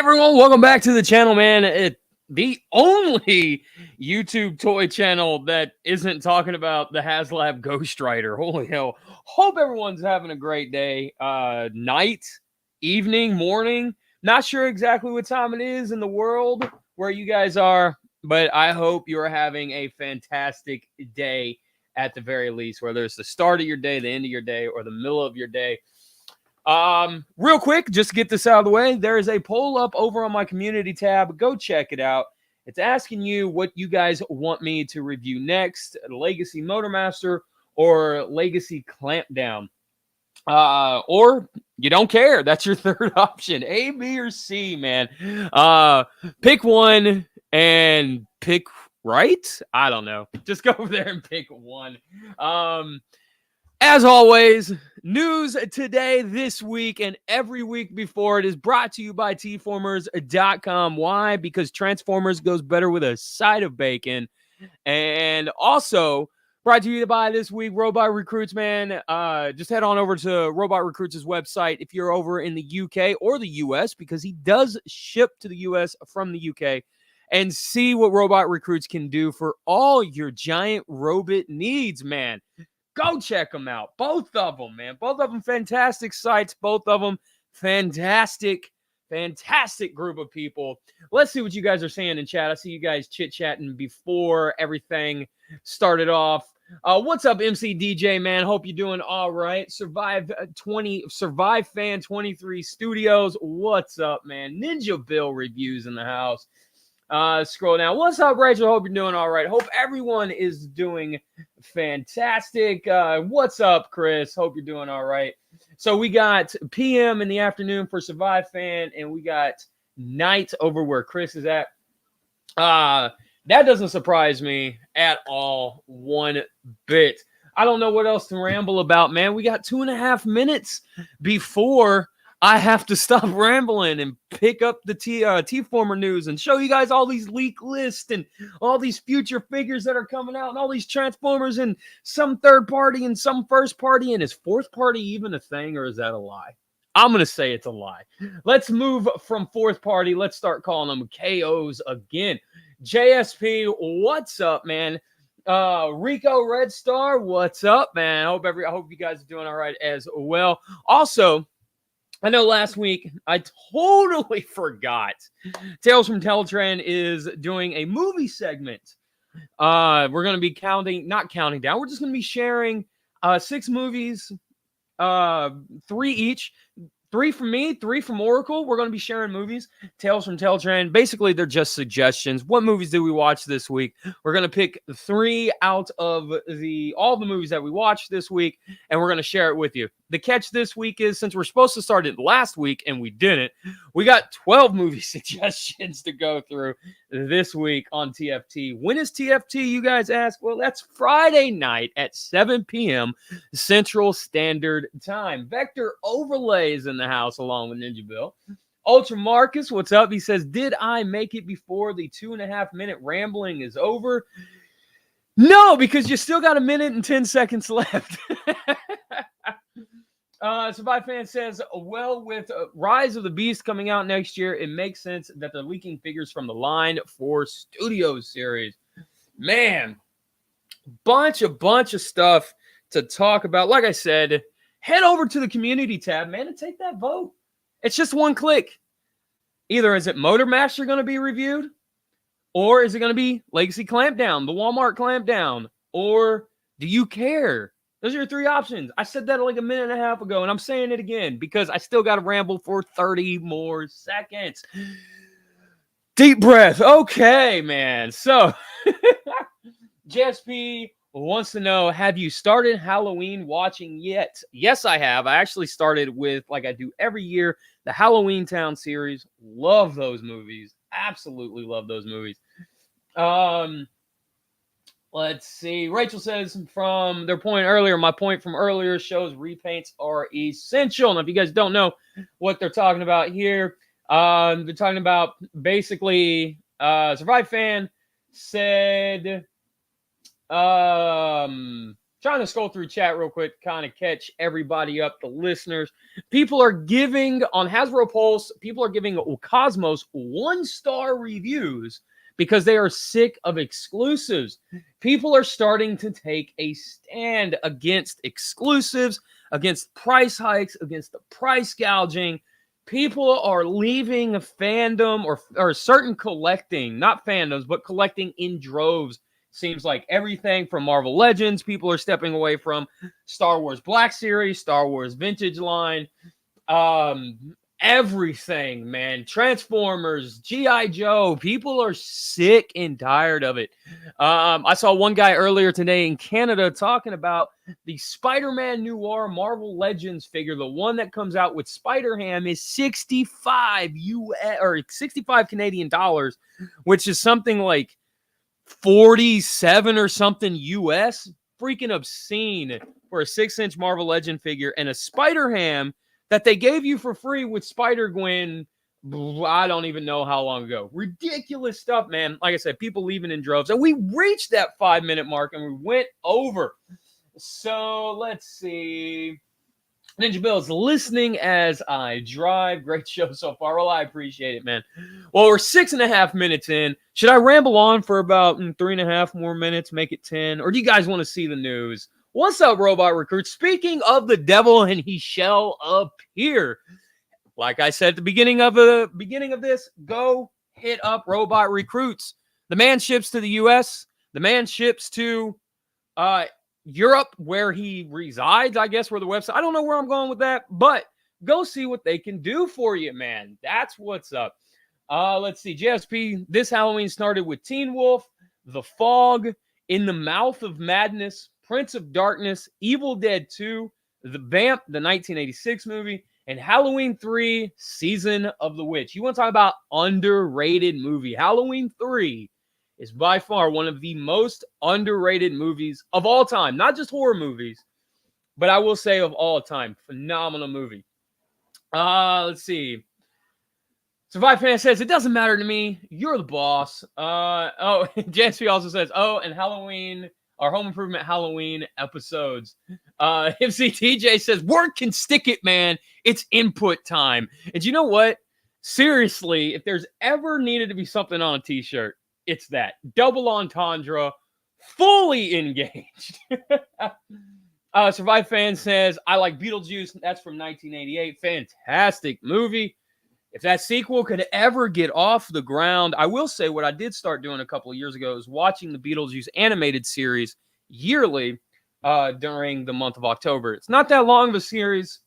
everyone, welcome back to the channel, man. The only YouTube toy channel that isn't talking about the HasLab Ghost Rider. Holy hell. Hope everyone's having a great day. Night, evening, morning. Not sure exactly what time it is in the world where you guys are, but I hope you're having a fantastic day at the very least, whether it's the start of your day, the end of your day, or the middle of your day. Real quick, just to get this out of the way, there is a poll up over on my community tab. Go check it out. It's asking you what you guys want me to review next, Legacy Motormaster or Legacy Clampdown. Or you don't care. That's your third option. A, B, or C, man. Pick one and pick right. I don't know. Just go over there and pick one. As always, news today, this week, and every week before it is brought to you by tformers.com. Why? Because Transformers goes better with a side of bacon. And also brought to you by this week, Robot Recruits, man. Just head on over to Robot Recruits' website if you're over in the UK or the US, because he does ship to the US from the UK, and see what Robot Recruits can do for all your giant robot needs, man. Go check them out. Both of them, man. Both of them fantastic sites. Both of them fantastic group of people. Let's see what you guys are saying in chat. I see you guys chit-chatting before everything started off. What's up, MC DJ, man? Hope you're doing all right. Survive Fan 23 Studios. What's up, man? Ninja Bill reviews in the house. Scroll down. What's up, Rachel? Hope you're doing all right. Hope everyone is doing fantastic. What's up, Chris? Hope you're doing all right. So we got PM in the afternoon for Survive Fan, and we got night over where Chris is at. That doesn't surprise me at all, one bit. I don't know what else to ramble about, man. We got 2.5 minutes before I have to stop rambling and pick up the T-Former news and show you guys all these leak lists and all these future figures that are coming out and all these Transformers and some third party and some first party. And is fourth party even a thing, or is that a lie? I'm going to say it's a lie. Let's move from fourth party. Let's start calling them KOs again. JSP, what's up, man? Rico Red Star, what's up, man? I hope you guys are doing all right as well. Also, I know last week I totally forgot. Tales from Teltran is doing a movie segment. We're going to be not counting down. We're just going to be sharing 6 movies, 3 each. 3 from me, 3 from Oracle. We're going to be sharing movies. Tales from Teltran. Basically, they're just suggestions. What movies did we watch this week? We're going to pick 3 out of all the movies that we watched this week, and we're going to share it with you. The catch this week is, since we're supposed to start it last week and we didn't, we got 12 movie suggestions to go through this week on TFT. When is TFT, you guys ask? Well, that's Friday night at 7 p.m. Central Standard Time. Vector Overlays in the house along with Ninja Bill. Ultra Marcus, what's up? He says, did I make it before the 2.5-minute rambling is over? No, because you still got 1 minute and 10 seconds left. Survive Fan says, well, with Rise of the Beast coming out next year, it makes sense that they're leaking figures from the Line for Studios series. Man, bunch of stuff to talk about. Like I said, head over to the community tab, man, and take that vote. It's just one click. Either is it Motormaster going to be reviewed, or is it going to be Legacy Clampdown, the Walmart Clampdown, or do you care? Those are your 3 options. I said that like a minute and a half ago, and I'm saying it again because I still got to ramble for 30 more seconds. Deep breath. Okay, man. So, JSP wants to know, have you started Halloween watching yet? Yes, I have. I actually started with, like I do every year, the Halloween Town series. Love those movies. Absolutely love those movies. Let's see. Rachel says from their point earlier, my point from earlier shows repaints are essential. Now, if you guys don't know what they're talking about here, they're talking about basically Survive Fan said trying to scroll through chat real quick, kind of catch everybody up, the listeners. People are giving, on Hasbro Pulse, people are giving Cosmos 1-star reviews because they are sick of exclusives. People are starting to take a stand against exclusives, against price hikes, against the price gouging. People are leaving fandom or certain collecting, not fandoms, but collecting in droves. Seems like everything from Marvel Legends, people are stepping away from Star Wars Black Series, Star Wars Vintage line, everything, man. Transformers, G.I. Joe. People are sick and tired of it. I saw one guy earlier today in Canada talking about the Spider-Man Noir Marvel Legends figure. The one that comes out with Spider-Ham is 65 US or 65 Canadian dollars, which is something like 47 or something US. Freaking obscene for a 6-inch Marvel Legend figure and a Spider-Ham that they gave you for free with Spider-Gwen. I don't even know how long ago. Ridiculous stuff, man. Like I said, people leaving in droves. And we reached that 5-minute mark and we went over. So let's see. Ninja Bill's listening as I drive. Great show so far. Well, I appreciate it, man. Well, we're 6.5 minutes in. Should I ramble on for about 3.5 more minutes, make it 10? Or do you guys want to see the news? What's up, Robot Recruit? Speaking of the devil, and he shall appear. Like I said at the beginning of this, go hit up Robot Recruits. The man ships to the U.S. The man ships to Europe, where he resides, I guess, where the website. I don't know where I'm going with that, but go see what they can do for you, man. That's what's up. Let's see. JSP, this Halloween started with Teen Wolf, The Fog, In the Mouth of Madness, Prince of Darkness, Evil Dead 2, The Vamp, the 1986 movie, and Halloween 3, Season of the Witch. You want to talk about underrated movie? Halloween 3 is by far one of the most underrated movies of all time. Not just horror movies, but I will say of all time. Phenomenal movie. Let's see. Survive Fan says, it doesn't matter to me. You're the boss. JSP also says, and Halloween, our Home Improvement Halloween episodes. MCTJ says, work can stick it, man. It's input time. And you know what? Seriously, if there's ever needed to be something on a t-shirt, it's that. Double entendre, fully engaged. Survive Fan says, I like Beetlejuice. That's from 1988. Fantastic movie. If that sequel could ever get off the ground, I will say what I did start doing a couple of years ago is watching the Beetlejuice animated series yearly during the month of October. It's not that long of a series.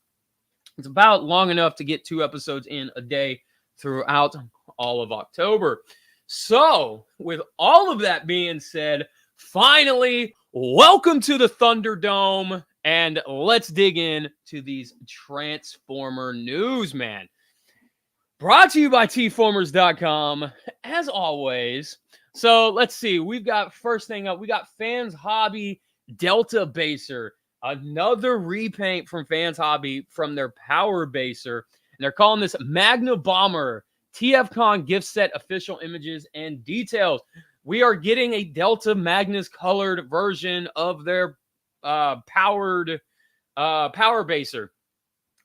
It's about long enough to get 2 episodes in a day throughout all of October. So, with all of that being said, finally, welcome to the Thunderdome, and let's dig in to these Transformer news, man. Brought to you by tformers.com, as always. So, let's see. We've got, first thing up, we got Fans Hobby Delta Baser. Another repaint from Fans Hobby from their Power Baser. And they're calling this Magna Bomber. TFCon gift set official images and details. We are getting a Delta Magnus colored version of their Power Baser.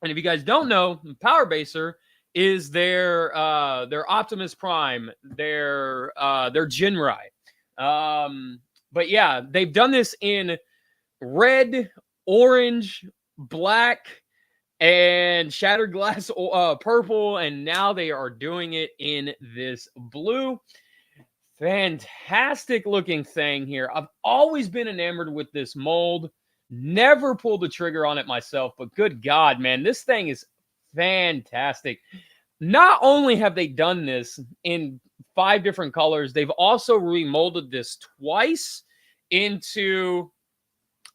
And if you guys don't know, Power Baser is their Optimus Prime, their Jinrai. But yeah, they've done this in red, orange, black, and shattered glass purple, and now they are doing it in this blue. Fantastic looking thing here. I've always been enamored with this mold. Never pulled the trigger on it myself, but good God, man, this thing is fantastic. Not only have they done this in 5 different colors, they've also remolded this twice into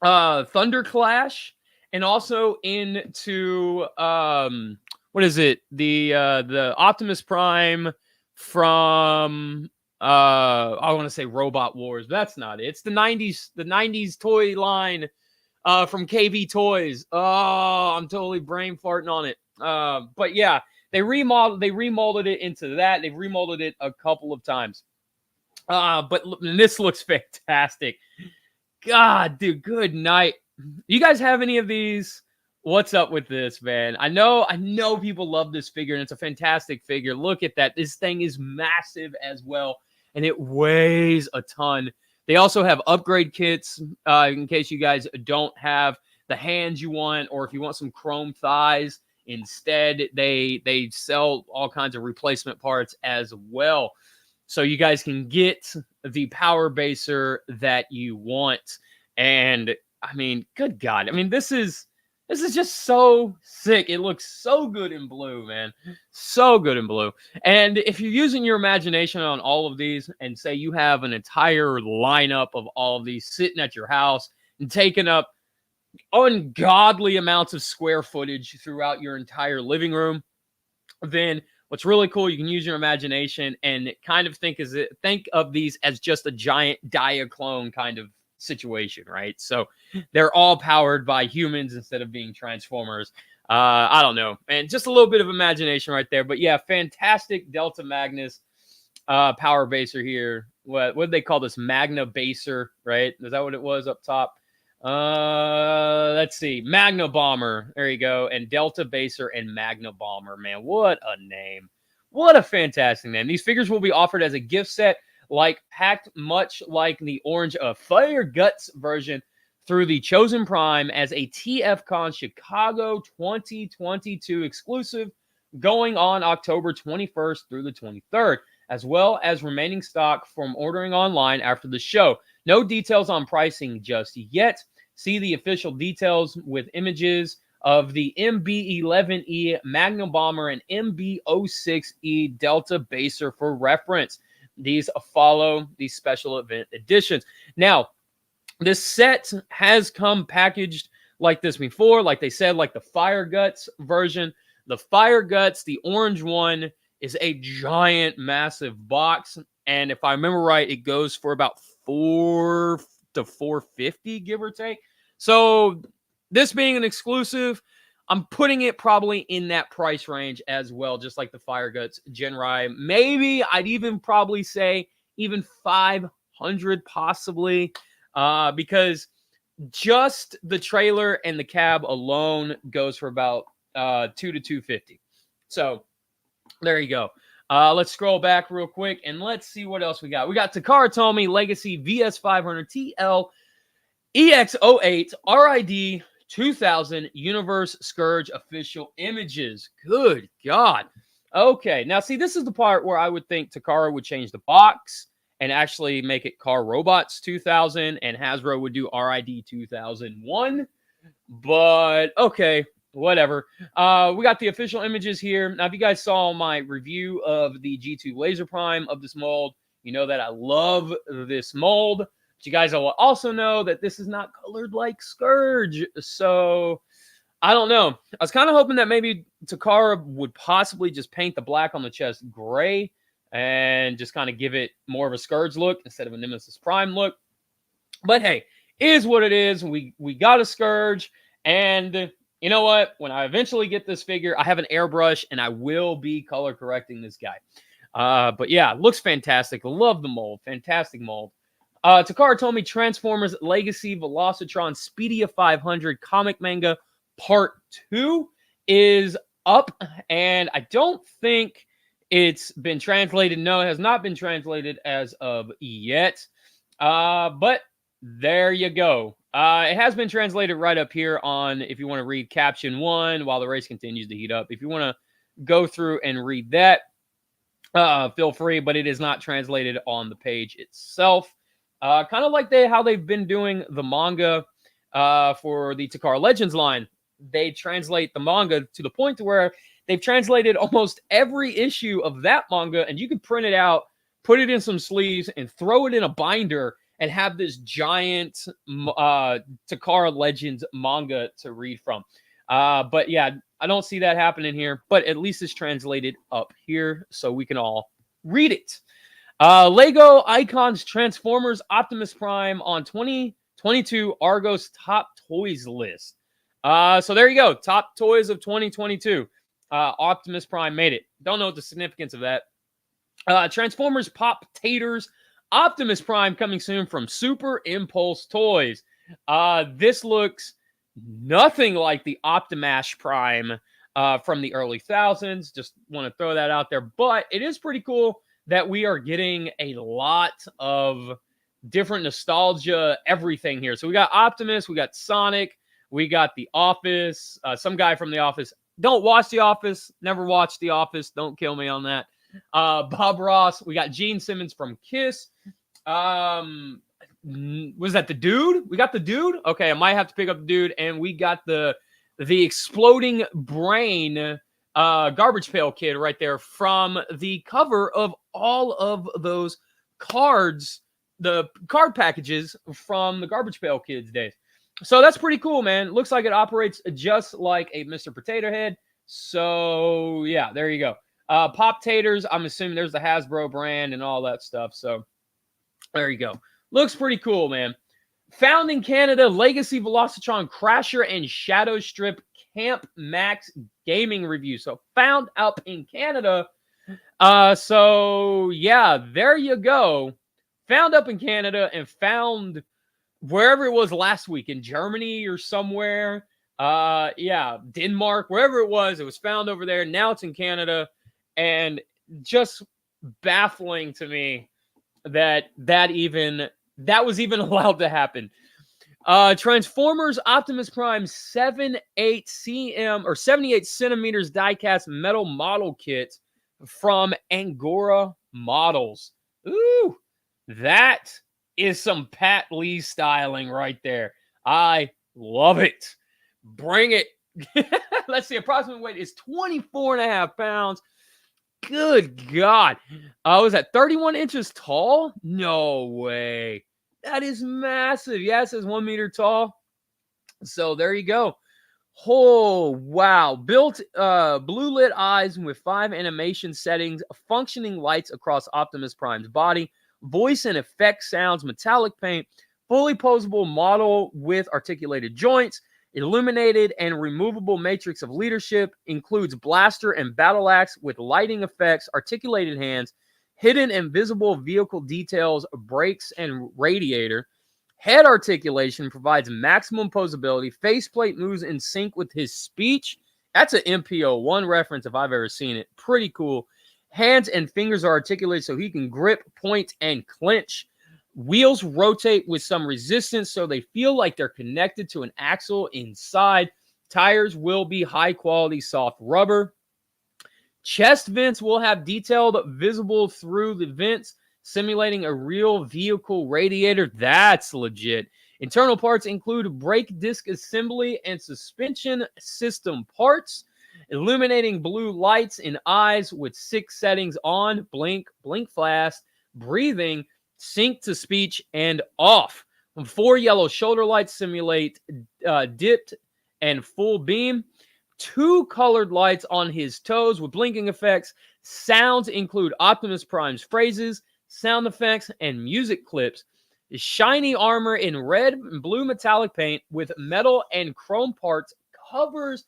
Thunderclash, and also into what is it? The Optimus Prime from I want to say Robot Wars, but that's not it. It's the 90s toy line from KV Toys. Oh, I'm totally brain farting on it. But yeah, they remolded it into that. They've remolded it a couple of times. But this looks fantastic. God, dude, good night. You guys have any of these? What's up with this, man? I know people love this figure, and it's a fantastic figure. Look at that. This thing is massive as well, and it weighs a ton. They also have upgrade kits in case you guys don't have the hands you want, or if you want some chrome thighs instead. They sell all kinds of replacement parts as well. So you guys can get the power baser that you want. And I mean, good God. I mean, this is just so sick. It looks so good in blue, man. So good in blue. And if you're using your imagination on all of these and say you have an entire lineup of all of these sitting at your house and taking up ungodly amounts of square footage throughout your entire living room, then what's really cool, you can use your imagination and kind of think of these as just a giant Diaclone kind of situation, right? So they're all powered by humans instead of being Transformers. I don't know, and just a little bit of imagination right there. But yeah, fantastic Delta Magnus power baser here. What did they call this? Magna baser, right? Is that what it was up top? Let's see. Magna Bomber. There you go. And Delta Baser and Magna Bomber. Man, what a name. What a fantastic name. These figures will be offered as a gift set, packed much like the Orange Fire Guts version through the Chosen Prime as a TFCon Chicago 2022 exclusive going on October 21st through the 23rd, as well as remaining stock from ordering online after the show. No details on pricing just yet. See the official details with images of the MB-11E Magnum Bomber and MB-06E Delta Baser for reference. These follow these special event editions. Now, this set has come packaged like this before, like they said, like the Fire Guts version. The Fire Guts, the orange one, is a giant, massive box. And if I remember right, it goes for about $400 to $450, give or take. So this being an exclusive, I'm putting it probably in that price range as well, just like the Fire Guts Gen Rye. Maybe I'd even probably say even $500 possibly, because just the trailer and the cab alone goes for about $200 to $250. So there you go. Let's scroll back real quick and let's see what else we got. We got Takara Tomy Legacy VS500 TL EX08 RID 2000 Universe Scourge official images. Good God. Okay, now see, this is the part where I would think Takara would change the box and actually make it Car Robots 2000 and Hasbro would do RID 2001. But okay, whatever. We got the official images here. Now, if you guys saw my review of the G2 Laser Prime of this mold, you know that I love this mold. But you guys will also know that this is not colored like Scourge. So, I don't know. I was kind of hoping that maybe Takara would possibly just paint the black on the chest gray and just kind of give it more of a Scourge look instead of a Nemesis Prime look. But hey, it is what it is. We got a Scourge, and you know what? When I eventually get this figure, I have an airbrush, and I will be color correcting this guy. But yeah, looks fantastic. Love the mold. Fantastic mold. Takara Tomy Transformers Legacy Velocitron Speedia 500 comic manga part 2 is up, and I don't think it's been translated. No, it has not been translated as of yet. But there you go. It has been translated right up here on, if you want to read caption 1 while the race continues to heat up. If you want to go through and read that, feel free, but it is not translated on the page itself. Kind of like how they've been doing the manga for the Takara Legends line. They translate the manga to the point to where they've translated almost every issue of that manga, and you can print it out, put it in some sleeves, and throw it in a binder and have this giant Takara Legends manga to read from. But yeah, I don't see that happening here, but at least it's translated up here so we can all read it. Lego Icons Transformers Optimus Prime on 2022 Argos Top Toys list. So there you go. Top toys of 2022. Optimus Prime made it. Don't know what the significance of that. Transformers Pop Taters Optimus Prime coming soon from Super Impulse Toys. This looks nothing like the Optimus Prime from the early thousands. Just want to throw that out there. But it is pretty cool that we are getting a lot of different nostalgia, everything here. So we got Optimus, we got Sonic, we got The Office, some guy from The Office. Don't watch The Office, never watched The Office. Don't kill me on that. Bob Ross, we got Gene Simmons from Kiss. Was that the Dude? We got the Dude? Okay, I might have to pick up the Dude. And we got the exploding brain Garbage Pail Kid right there from the cover of all of those cards, the card packages from the Garbage Pail Kids days. So that's pretty cool, man. Looks like it operates just like a Mr. Potato Head. So yeah, there you go. Pop Taters, I'm assuming there's the Hasbro brand and all that stuff. So there you go. Looks pretty cool, man. Found in Canada, Legacy Velocitron Crasher and Shadow Strip Camp Max Gaming Review. So found up in Canada. So yeah, there you go. Found up in Canada and found wherever it was last week, in Germany or somewhere. Yeah, Denmark, wherever it was found over there. Now it's in Canada. And just baffling to me that was even allowed to happen. Transformers Optimus Prime 78 cm or 78 centimeters diecast metal model kit from Angora Models. Ooh, that is some Pat Lee styling right there. I love it. Bring it. Let's see. Approximate weight is 24.5 pounds. Good God. Was that 31 inches tall? No way. That is massive. Yeah, it says 1 meter tall. So there you go. Oh, wow. Built blue lit eyes with 5 animation settings, functioning lights across Optimus Prime's body, voice and effect sounds, metallic paint, fully posable model with articulated joints, illuminated and removable matrix of leadership, includes blaster and battle axe with lighting effects, articulated hands, hidden and visible vehicle details, brakes, and radiator. Head articulation provides maximum posability. Faceplate moves in sync with his speech. That's an MPO1 reference if I've ever seen it. Pretty cool. Hands and fingers are articulated so he can grip, point, and clench. Wheels rotate with some resistance so they feel like they're connected to an axle inside. Tires will be high-quality soft rubber. Chest vents will have detailed visible through the vents, simulating a real vehicle radiator. That's legit. Internal parts include brake disc assembly and suspension system parts, illuminating blue lights in eyes with 6 settings: on, blink, blink fast, breathing, sync to speech, and off. 4 yellow shoulder lights simulate dipped and full beam. 2 colored lights on his toes with blinking effects. Sounds include Optimus Prime's phrases, sound effects, and music clips. Shiny armor in red and blue metallic paint with metal and chrome parts covers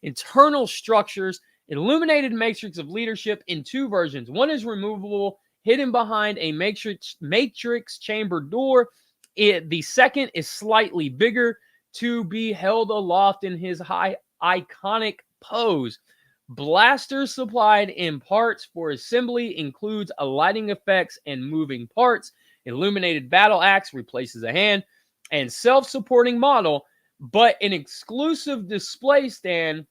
internal structures. Illuminated matrix of leadership in 2 versions. One is removable, hidden behind a matrix chamber door. The second is slightly bigger to be held aloft in his high iconic pose. Blasters supplied in parts for assembly includes a lighting effects and moving parts. Illuminated battle axe replaces a hand and self-supporting model, but an exclusive display stand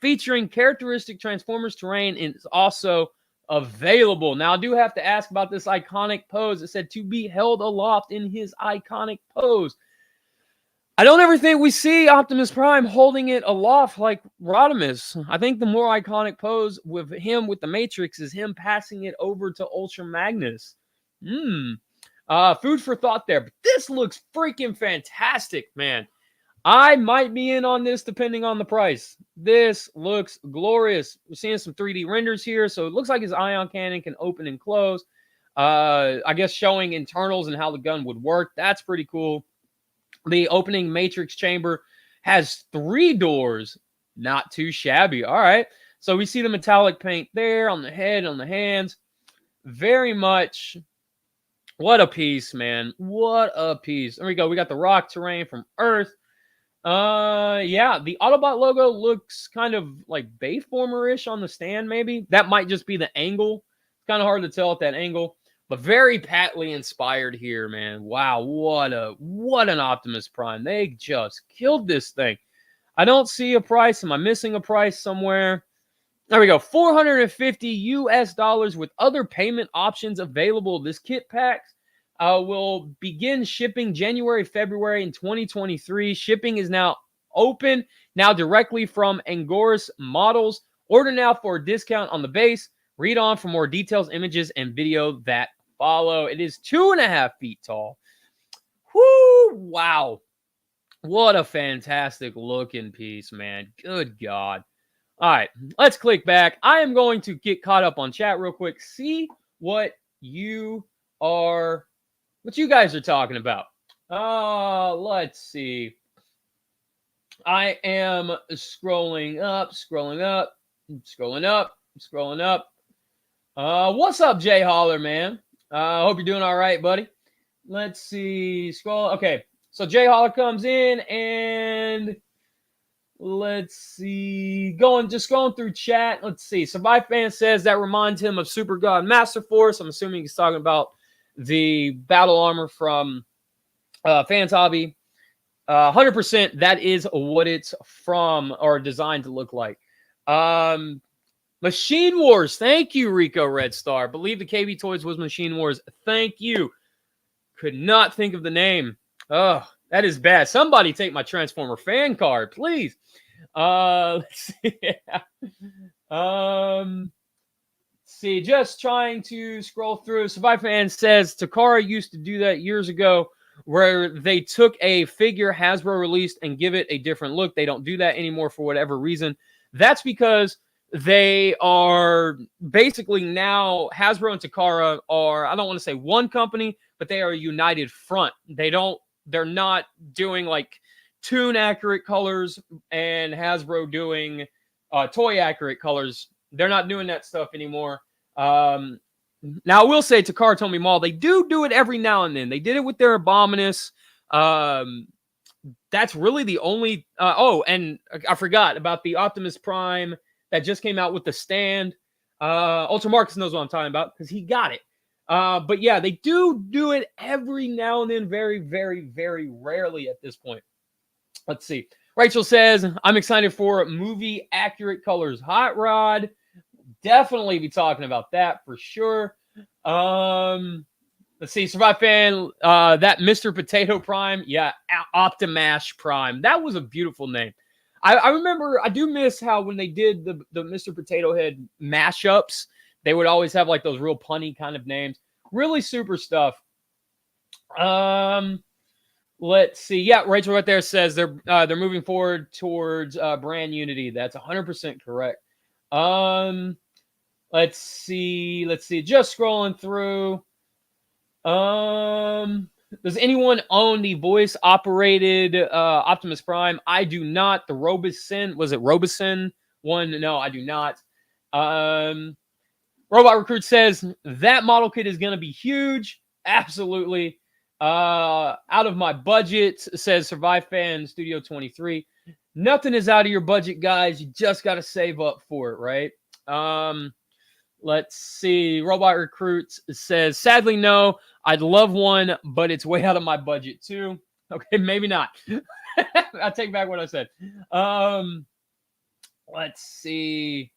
featuring characteristic Transformers terrain is also available. Now, I do have to ask about this iconic pose. It said to be held aloft in his iconic pose. I don't ever think we see Optimus Prime holding it aloft like Rodimus. I think the more iconic pose with him with the Matrix is him passing it over to Ultra Magnus. Food for thought there. But this looks freaking fantastic, man. I might be in on this depending on the price. This looks glorious. We're seeing some 3D renders here, so it looks like his ion cannon can open and close. I guess showing internals and how the gun would work. That's pretty cool. The opening matrix chamber has 3 doors. Not too shabby. All right. So we see the metallic paint there on the head, on the hands. Very much What a piece, man. What a piece. There we go. We got the rock terrain from Earth. Yeah, the Autobot logo looks kind of like Bayformer-ish on the stand, maybe. That might just be the angle. It's kind of hard to tell at that angle. But very Patley inspired here, man. Wow, what an Optimus Prime. They just killed this thing. I don't see a price. Am I missing a price somewhere? There we go. $450 with other payment options available. This kit pack will begin shipping January, February in 2023. Shipping is now open, now directly from Angoras Models. Order now for a discount on the base. Read on for more details, images, and video that follow. It is 2.5 feet tall. Whoo! Wow. What a fantastic looking piece, man. Good God. All right, let's click back. I am going to get caught up on chat real quick. See what you guys are talking about. Let's see. I am scrolling up. What's up, Jay Holler, man? Hope you're doing all right, buddy. Let's see. Scroll. Okay, so Jay Holler comes in and let's see. Just going through chat. Let's see. Survive Fan says that reminds him of Super God Master Force. I'm assuming he's talking about the battle armor from Fans Hobby. 100%. That is what it's from or designed to look like. Machine Wars. Thank you, Rico Red Star. Believe the KB Toys was Machine Wars. Thank you. Could not think of the name. Oh, that is bad. Somebody take my Transformer fan card, please. Let's see. See, just trying to scroll through. Survive Fan says Takara used to do that years ago, where they took a figure Hasbro released and give it a different look. They don't do that anymore for whatever reason. That's because they are basically now Hasbro and Takara are, I don't want to say one company, but they are a united front. They're not doing like Toon accurate colors and Hasbro doing toy accurate colors. They're not doing that stuff anymore. Now I will say Takara Tomy Mall, they do it every now and then. They did it with their Abominus. That's really the only, and I forgot about the Optimus Prime that just came out with the stand. Ultra Marcus knows what I'm talking about because he got it. But yeah, they do it every now and then, very, very, very rarely at this point. Let's see. Rachel says, I'm excited for movie accurate colors. Hot Rod. Definitely be talking about that for sure. Let's see. Survive Fan, that Mr. Potato Prime. Yeah, Optimash Prime. That was a beautiful name. I remember, I do miss how when they did the Mr. Potato Head mashups, they would always have like those real punny kind of names. Really super stuff. Let's see. Yeah, Rachel right there says they're moving forward towards brand unity. That's 100% correct. Let's see. Just scrolling through. Does anyone own the voice operated Optimus Prime? I do not. The Robosen, was it Robosen one? No, I do not. Robot Recruit says that model kit is going to be huge. Absolutely. Out of my budget, says Survive Fan Studio 23. Nothing is out of your budget, guys. You just got to save up for it, right? Let's see. Robot Recruit says, sadly, no. I'd love one, but it's way out of my budget, too. Okay, maybe not. I take back what I said. Let's see.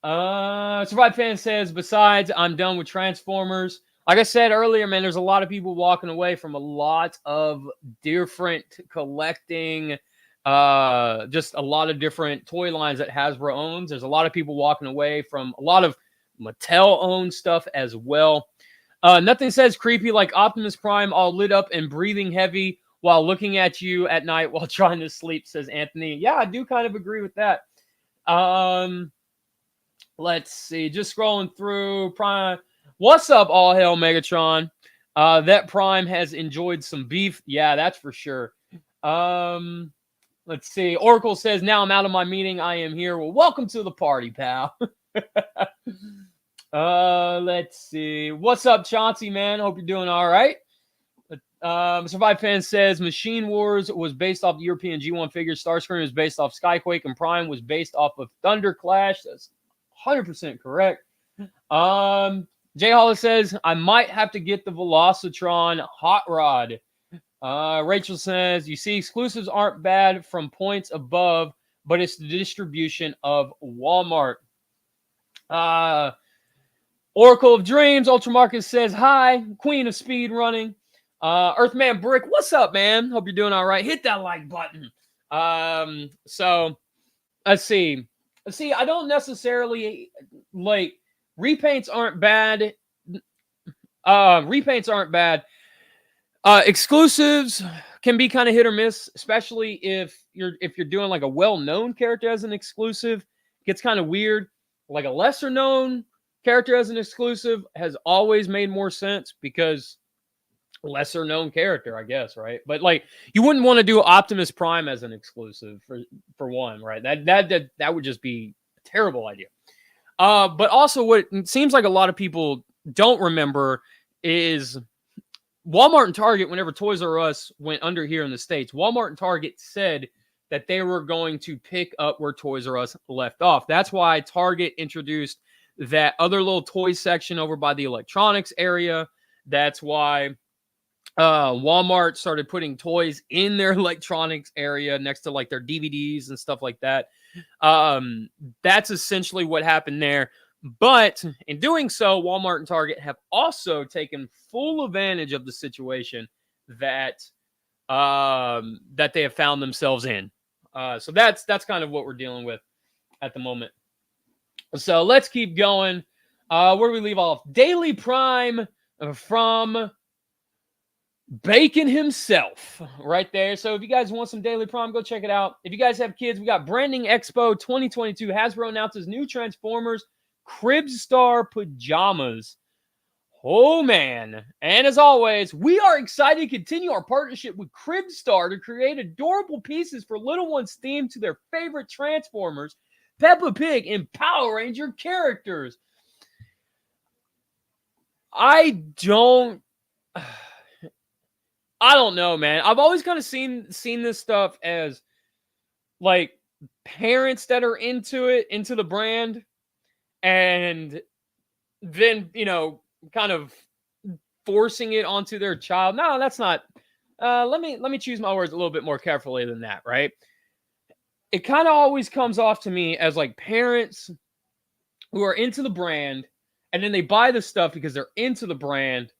Survive Fan says, besides, I'm done with Transformers. Like I said earlier, man, there's a lot of people walking away from a lot of different collecting, just a lot of different toy lines that Hasbro owns. There's a lot of people walking away from a lot of Mattel-owned stuff as well. Nothing says creepy like Optimus Prime all lit up and breathing heavy while looking at you at night while trying to sleep, says Anthony. Yeah, I do kind of agree with that. Let's see. Just scrolling through. Prime. What's up, all hail Megatron? That Prime has enjoyed some beef. Yeah, that's for sure. Let's see. Oracle says, now I'm out of my meeting. I am here. Well, welcome to the party, pal. Let's see. What's up, Chauncey, man? Hope you're doing all right. Survive Fan says Machine Wars was based off the European G1 figures. Starscream was based off Skyquake, and Prime was based off of Thunder Clash. That's 100% correct. Jayhawk says I might have to get the Velocitron Hot Rod. Rachel says you see exclusives aren't bad from points above, but it's the distribution of Walmart. Oracle of Dreams, Ultramarcus says hi, Queen of Speed Running. Earthman Brick, what's up, man? Hope you're doing all right. Hit that like button. So let's see. I don't necessarily like repaints aren't bad. Exclusives can be kind of hit or miss, especially if you're doing like a well-known character as an exclusive. It gets kind of weird. Like a lesser known character as an exclusive has always made more sense because lesser known character, I guess, right? But like you wouldn't want to do Optimus Prime as an exclusive for one, right? That would just be a terrible idea. But also what it seems like a lot of people don't remember is Walmart and Target, whenever Toys R Us went under here in the States, Walmart and Target said that they were going to pick up where Toys R Us left off. That's why Target introduced that other little toy section over by the electronics area. That's why Walmart started putting toys in their electronics area next to like their DVDs and stuff like that. That's essentially what happened there. But in doing so, Walmart and Target have also taken full advantage of the situation that they have found themselves in. So that's kind of what we're dealing with at the moment. So let's keep going. Where do we leave off? Daily Prime from Bacon himself right there. So if you guys want some Daily Prime, go check it out. If you guys have kids, we got Branding Expo 2022. Hasbro announces new Transformers Cribstar Pajamas. Oh, man. And as always, we are excited to continue our partnership with Cribstar to create adorable pieces for little ones themed to their favorite Transformers, Peppa Pig, and Power Ranger characters. I don't know, man. I've always kind of seen this stuff as like parents that are into it, into the brand, and then, you know, kind of forcing it onto their child. No, that's not. Let me choose my words a little bit more carefully than that, right? It kind of always comes off to me as like parents who are into the brand, and then they buy the stuff because they're into the brand,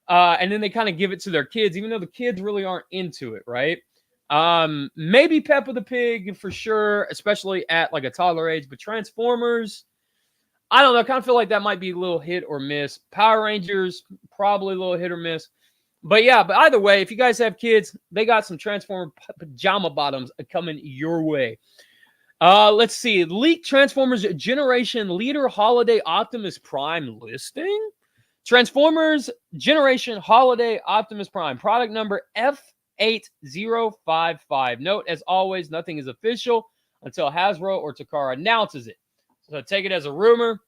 and then they kind of give it to their kids, even though the kids really aren't into it, right? Maybe Peppa the Pig for sure, especially at like a toddler age, but Transformers, I don't know. I kind of feel like that might be a little hit or miss. Power Rangers, probably a little hit or miss. But yeah, but either way, if you guys have kids, they got some Transformer pajama bottoms coming your way. Let's see. Leaked Transformers Generation Leader Holiday Optimus Prime listing. Transformers Generation Holiday Optimus Prime. Product number F8055. Note, as always, nothing is official until Hasbro or Takara announces it. So take it as a rumor.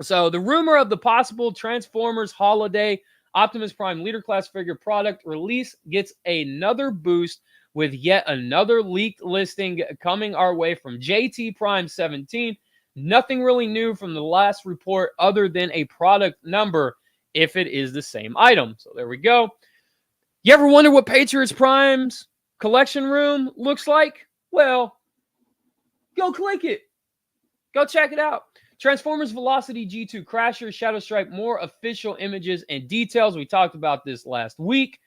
So the rumor of the possible Transformers Holiday Optimus Prime Leader Class figure product release gets another boost with yet another leaked listing coming our way from JT Prime 17. Nothing really new from the last report other than a product number if it is the same item. So there we go. You ever wonder what Patriots Prime's collection room looks like? Well, go click it. Go check it out. Transformers Velocity G2 Crasher, Shadow Stripe, more official images and details. We talked about this last week.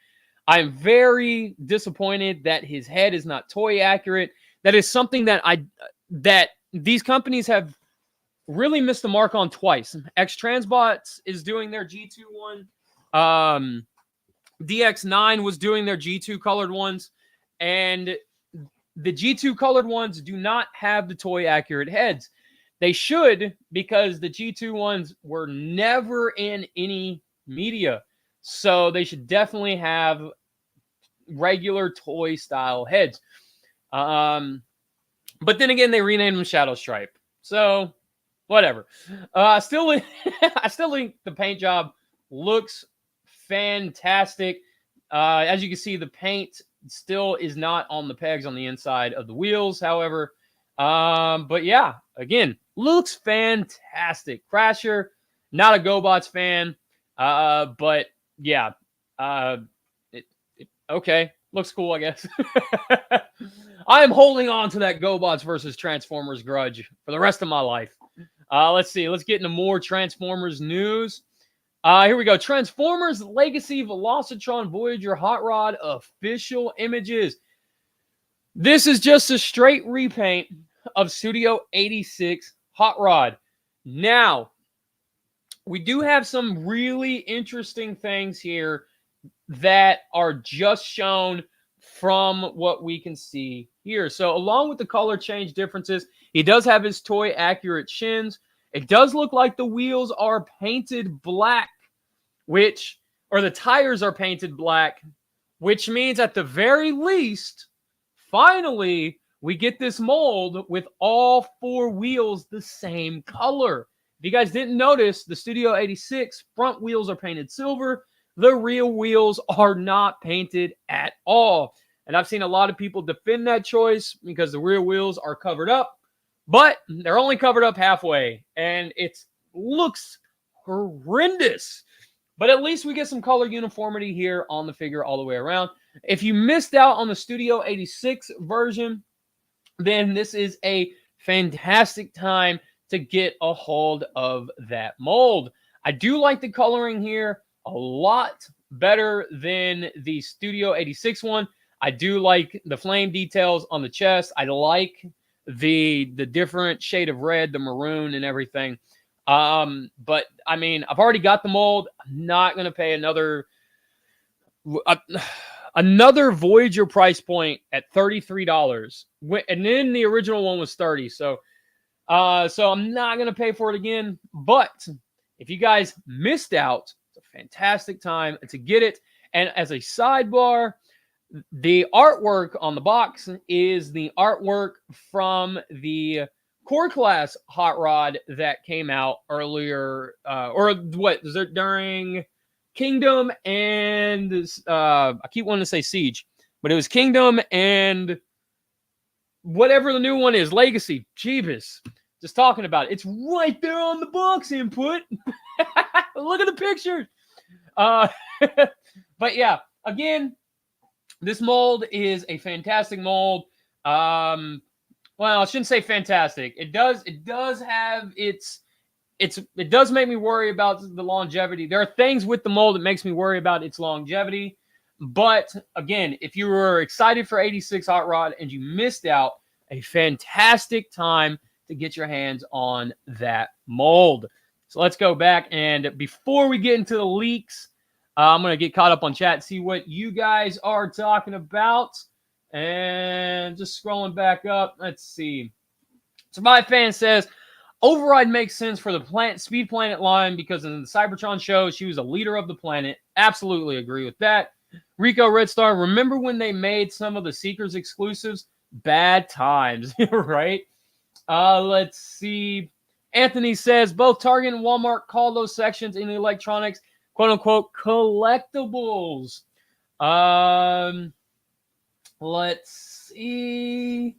I'm very disappointed that his head is not toy accurate. That is something that these companies have really missed the mark on twice. X Transbots is doing their G2 one. DX9 was doing their G2 colored ones. And the G2 colored ones do not have the toy accurate heads. They should, because the G2 ones were never in any media. So they should definitely have regular toy style heads. But then again, they renamed them Shadow Stripe. So Whatever. I still think the paint job looks fantastic. As you can see, the paint still is not on the pegs on the inside of the wheels, however. But yeah, again, looks fantastic. Crasher, not a GoBots fan, but yeah, okay, looks cool, I guess. I am holding on to that GoBots versus Transformers grudge for the rest of my life. Let's see. Let's get into more Transformers news. Here we go. Transformers Legacy Velocitron Voyager Hot Rod official images. This is just a straight repaint of Studio 86 Hot Rod. Now, we do have some really interesting things here that are just shown from what we can see here. So along with the color change differences, he does have his toy accurate shins. It does look like the wheels are painted black, or the tires are painted black, which means at the very least, finally, we get this mold with all four wheels the same color. If you guys didn't notice, the Studio 86 front wheels are painted silver. The rear wheels are not painted at all. And I've seen a lot of people defend that choice because the rear wheels are covered up, but they're only covered up halfway, and it looks horrendous. But at least we get some color uniformity here on the figure all the way around. If you missed out on the Studio 86 version, then this is a fantastic time to get a hold of that mold. I do like the coloring here a lot better than the Studio 86 one. I do like the flame details on the chest. I like the different shade of red, the maroon and everything. But I mean, I've already got the mold. I'm not going to pay another Voyager price point at $33. And then the original one was $30. So I'm not going to pay for it again. But if you guys missed out, it's a fantastic time to get it. And as a sidebar, the artwork on the box is the artwork from the Core Class Hot Rod that came out earlier, or what was it, during Kingdom and I keep wanting to say Siege, but it was Kingdom and whatever the new one is, Legacy. Jeebus, just talking about it. It's right there on the box input. Look at the picture. But yeah, again, this mold is a fantastic mold. Well, I shouldn't say fantastic. It does have it does make me worry about the longevity. There are things with the mold that makes me worry about its longevity. But again, if you were excited for 86 Hot Rod and you missed out, a fantastic time to get your hands on that mold. So let's go back, and before we get into the leaks, I'm going to get caught up on chat and see what you guys are talking about. And just scrolling back up, let's see. Survive Fan says, Override makes sense for the Speed Planet line because in the Cybertron show, she was a leader of the planet. Absolutely agree with that. Rico Red Star, remember when they made some of the Seekers exclusives? Bad times, right? Let's see. Anthony says, both Target and Walmart call those sections in the electronics, quote-unquote, collectibles. Let's see.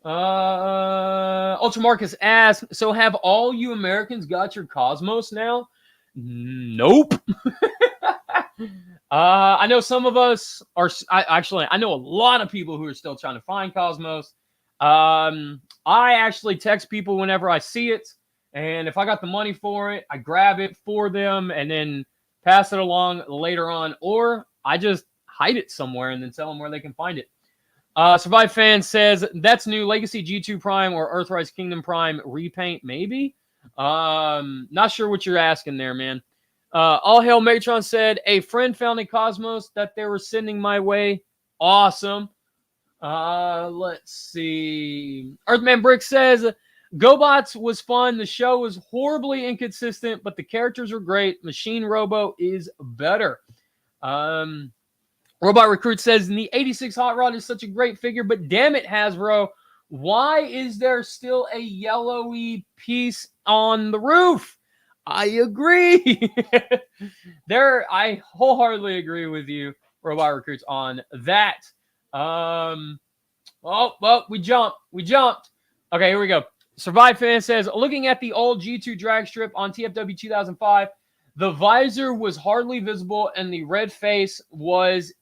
Ultra Marcus asks, so have all you Americans got your Cosmos now? Nope. I know some of us are. I know a lot of people who are still trying to find Cosmos. I actually text people whenever I see it, and if I got the money for it, I grab it for them and then pass it along later on, or I just hide it somewhere and then tell them where they can find it. Survive Fan says, that's new. Legacy G2 Prime or Earthrise Kingdom Prime repaint, maybe? Not sure what you're asking there, man. All Hail Megatron said, a friend found a Cosmos that they were sending my way. Awesome. Let's see. Earthman Brick says, GoBots was fun. The show was horribly inconsistent, but the characters were great. Machine Robo is better. Robot Recruit says, the 86 Hot Rod is such a great figure, but damn it, Hasbro, why is there still a yellowy piece on the roof. I agree. I wholeheartedly agree with you, Robot Recruits, on that. Well, we jumped. Okay, here we go. Survive Fan says, looking at the old G2 drag strip on TFW 2005, the visor was hardly visible and the red face was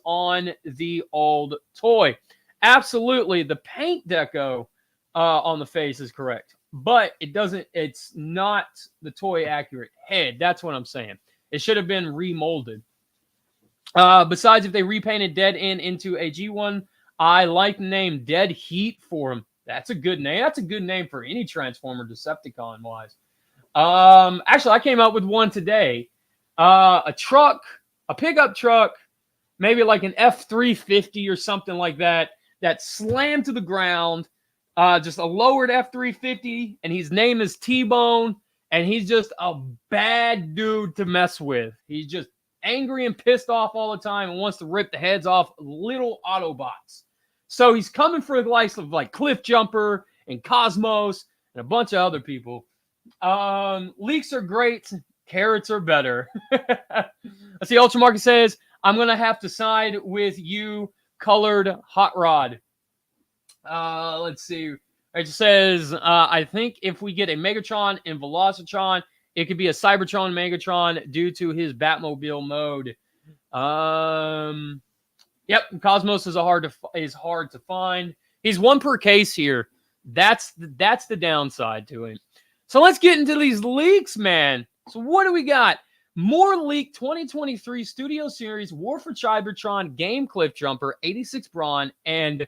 on the old toy. Absolutely, the paint deco on the face is correct, but it's not the toy accurate head. That's what I'm saying. It should have been remolded. Besides, if they repainted Dead End into a G1, I like the name Dead Heat for him. That's a good name. That's a good name for any Transformer Decepticon wise. Actually, I came up with one today. A pickup truck, maybe like an F350 or something like that slammed to the ground. Just a lowered F350, and his name is T-Bone, and he's just a bad dude to mess with. He's just angry and pissed off all the time and wants to rip the heads off little Autobots. So he's coming for the likes of like Cliff Jumper and Cosmos and a bunch of other people. Leaks are great. Carrots are better. Let's see. Ultramarket says, I'm going to have to side with you, colored Hot Rod. Let's see. It says, I think if we get a Megatron and Velocitron, it could be a Cybertron Megatron due to his Batmobile mode. Yep, Cosmos is hard to find. He's one per case here. That's the downside to him. So let's get into these leaks, man. So what do we got? More leaked 2023 Studio Series War for Cybertron Game Cliff Jumper 86 Brawn, and I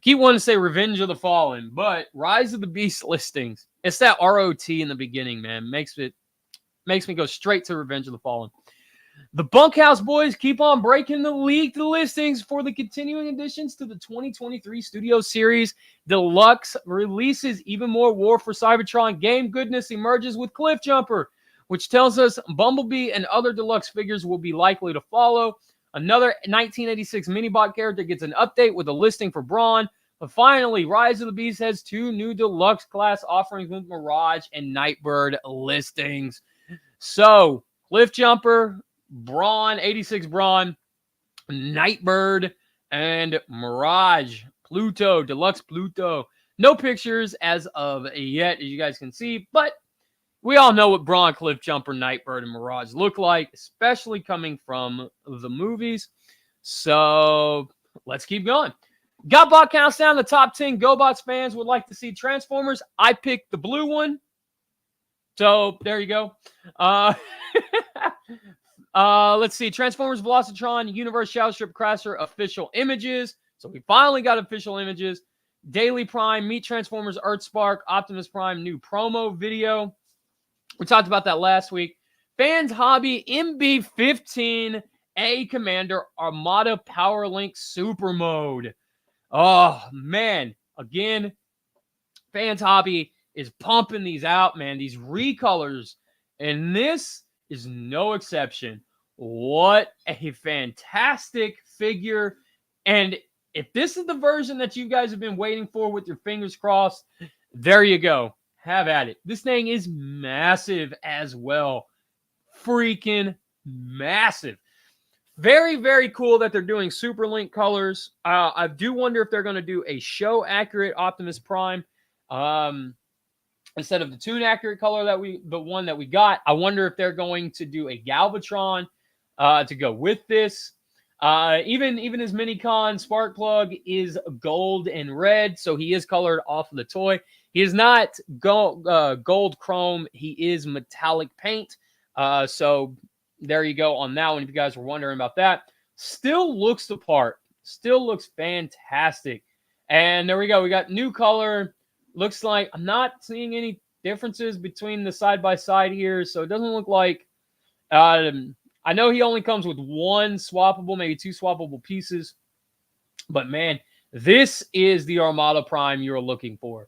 keep wanting to say Revenge of the Fallen, but Rise of the Beast listings. It's that ROT in the beginning, man. Makes me go straight to Revenge of the Fallen. The Bunkhouse Boys keep on breaking the leaked listings for the continuing additions to the 2023 Studio Series. Deluxe releases even more War for Cybertron game goodness emerges with Cliff Jumper, which tells us Bumblebee and other Deluxe figures will be likely to follow. Another 1986 Minibot character gets an update with a listing for Brawn. But finally, Rise of the Beast has 2 new Deluxe class offerings with Mirage and Nightbird listings. So, Cliff Jumper, Brawn, 86 Brawn, Nightbird, and Mirage. Pluto, Deluxe Pluto. No pictures as of yet, as you guys can see, but we all know what Brawn, Cliff Jumper, Nightbird, and Mirage look like, especially coming from the movies. So, let's keep going. Gotbot counts down the top 10 GoBots fans would like to see Transformers. I picked the blue one. So, there you go. Let's see. Transformers Velocitron Universe Shadow Strip Crasher official images. So, we finally got official images. Daily Prime, Meet Transformers Earthspark, Optimus Prime new promo video. We talked about that last week. Fans Hobby MB-15 A Commander Armada Power Link Super Mode. Oh, man. Again, Fans Hobby is pumping these out, man. These recolors. And this is no exception. What a fantastic figure. And if this is the version that you guys have been waiting for with your fingers crossed, there you go. Have at it. This thing is massive as well. Freaking massive. Very, very cool that they're doing Super Link colors. I do wonder if they're going to do a show accurate Optimus Prime instead of the tune accurate color the one that we got. I wonder if they're going to do a Galvatron to go with this. Even his Minicon Sparkplug is gold and red, so he is colored off of the toy. He is not gold chrome. He is metallic paint. So there you go on that one, if you guys were wondering about that. Still looks the part. Still looks fantastic. And there we go. We got new color. Looks like I'm not seeing any differences between the side-by-side here. So it doesn't look like... I know he only comes with 1 swappable, maybe 2 swappable pieces. But, man, this is the Armada Prime you're looking for.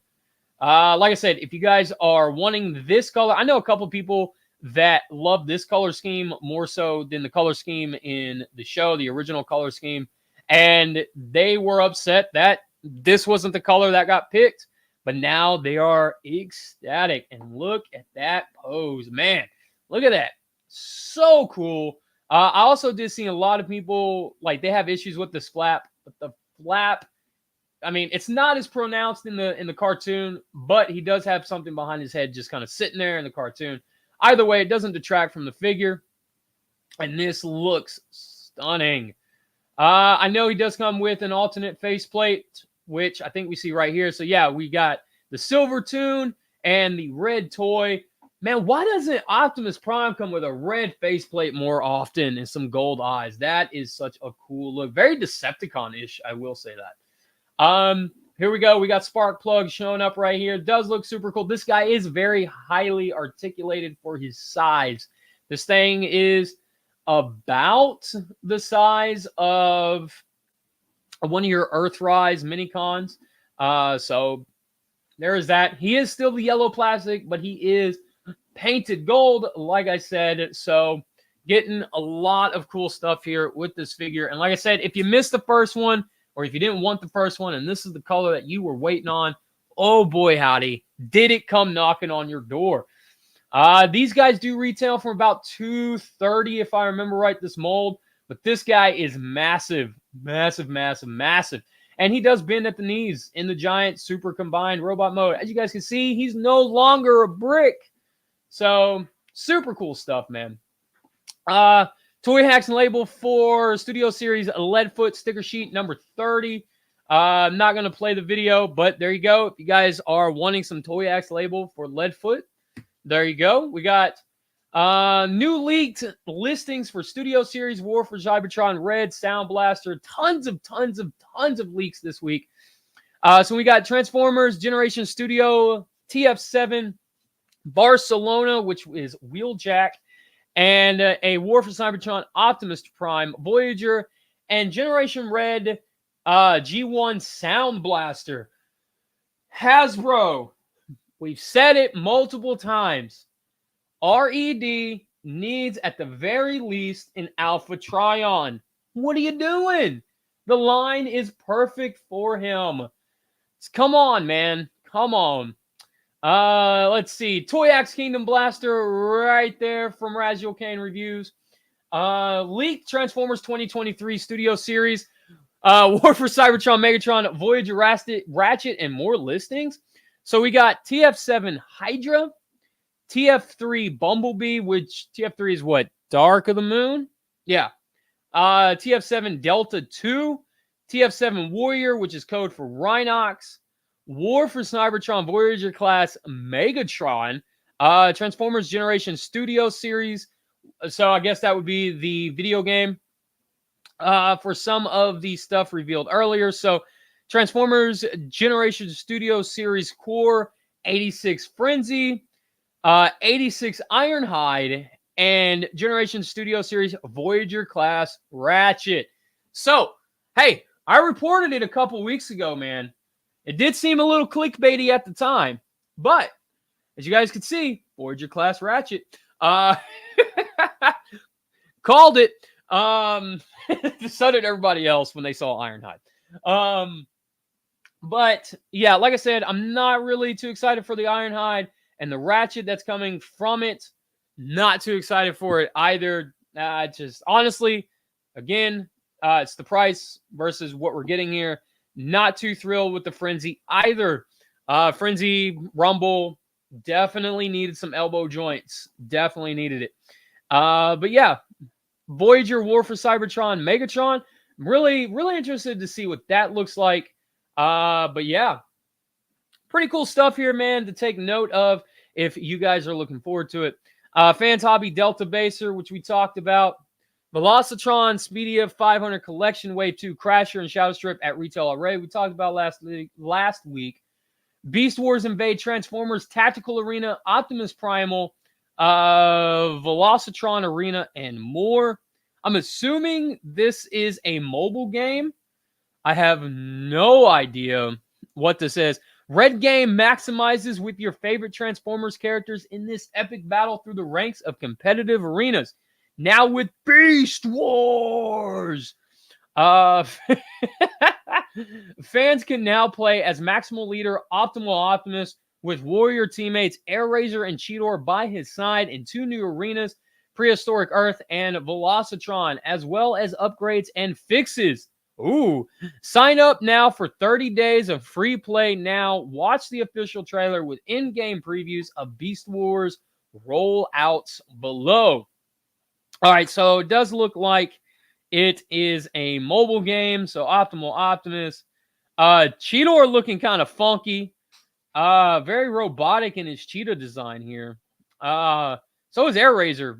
Like I said, if you guys are wanting this color... I know a couple people that love this color scheme more so than the color scheme in the show, the original color scheme. And they were upset that this wasn't the color that got picked. but now they are ecstatic. And look at that pose, man. Look at that. So cool. I also did see a lot of people, like, they have issues with this flap, but the flap, I mean, it's not as pronounced in the cartoon, but he does have something behind his head just kind of sitting there in the cartoon. Either way, it doesn't detract from the figure, and this looks stunning. I know he does come with an alternate faceplate, which I think we see right here. So, yeah, we got the silver tune and the red toy. Man, why doesn't Optimus Prime come with a red faceplate more often and some gold eyes? That is such a cool look. Very Decepticon-ish, I will say that. Here we go. We got Sparkplug showing up right here. Does look super cool. This guy is very highly articulated for his size. This thing is about the size of one of your Earthrise Minicons. So there is that. He is still the yellow plastic, but he is painted gold, like I said. So getting a lot of cool stuff here with this figure. And like I said, if you missed the first one, or if you didn't want the first one and this is the color that you were waiting on, oh boy howdy, did it come knocking on your door. These guys do retail for about $230 if I remember right, this mold. But this guy is massive, massive, massive, massive. And he does bend at the knees in the giant super combined robot mode. As you guys can see, he's no longer a brick. So, super cool stuff, man. Toy Hacks and Label for Studio Series Leadfoot sticker sheet number 30. I'm not going to play the video, but there you go. If you guys are wanting some Toy Hacks Label for Leadfoot, there you go. We got new leaked listings for Studio Series War for Cybertron Red, Sound Blaster. Tons of leaks this week. So we got Transformers Generation Studio TF7 Barcelona, which is Wheeljack, and a War for Cybertron Optimus Prime Voyager, and Generation Red G1 Sound Blaster. Hasbro, we've said it multiple times. RED needs, at the very least, an Alpha Trion. What are you doing? The line is perfect for him. Come on, man. Come on. Let's see. Toy Axe Kingdom Blaster right there from Raziel Kane Reviews. Leaked Transformers 2023 Studio Series. War for Cybertron, Megatron, Voyager, Ratchet, and more listings. So we got TF7 Hydra, TF3 Bumblebee, which TF3 is what? Dark of the Moon? Yeah. TF7 Delta 2, TF7 Warrior, which is code for Rhinox, War for Cybertron Voyager class Megatron, Transformers Generation Studio Series. So I guess that would be the video game for some of the stuff revealed earlier. So Transformers Generation Studio Series Core, 86 Frenzy, 86 Ironhide, and Generation Studio Series Voyager class Ratchet. So, hey, I reported it a couple weeks ago, man. It did seem a little clickbaity at the time, but as you guys can see, Voyager class Ratchet. Called it. So did everybody else when they saw Ironhide. But yeah, like I said, I'm not really too excited for the Ironhide, and the Ratchet that's coming from it, not too excited for it either. Just honestly, again, it's the price versus what we're getting here. Not too thrilled with the Frenzy either. Frenzy Rumble definitely needed some elbow joints. Definitely needed it. But yeah, Voyager War for Cybertron Megatron. I'm really interested to see what that looks like. But yeah, pretty cool stuff here, man, to take note of if you guys are looking forward to it. Fans Hobby Delta Baser, which we talked about. Velocitron Speedia 500 Collection Wave 2 Crasher and Shadow Strip at retail already. We talked about last week. Beast Wars Invade Transformers Tactical Arena, Optimus Primal, Velocitron Arena, and more. I'm assuming this is a mobile game. I have no idea what this is. Red Game maximizes with your favorite Transformers characters in this epic battle through the ranks of competitive arenas. Now with Beast Wars. Uh, fans can now play as Maximal Leader, Optimal Optimus, with Warrior teammates Airazor and Cheetor by his side in 2 new arenas, Prehistoric Earth and Velocitron, as well as upgrades and fixes. Ooh, sign up now for 30 days of free play now. Watch the official trailer with in-game previews of Beast Wars rollouts below. All right, so it does look like it is a mobile game, so Optimal Optimus. Cheetor looking kind of funky. Very robotic in his cheetah design here. So is Airazor.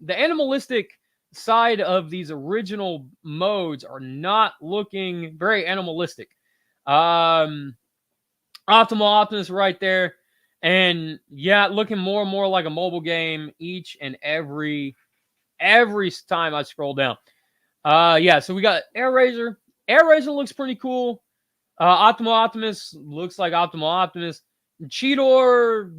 The animalistic side of these original modes are not looking very animalistic. Optimal Optimus right there. And yeah, looking more and more like a mobile game each and every time I scroll down. Yeah, so we got Airazor. Airazor looks pretty cool. Optimal Optimus looks like Optimal Optimus. Cheetor,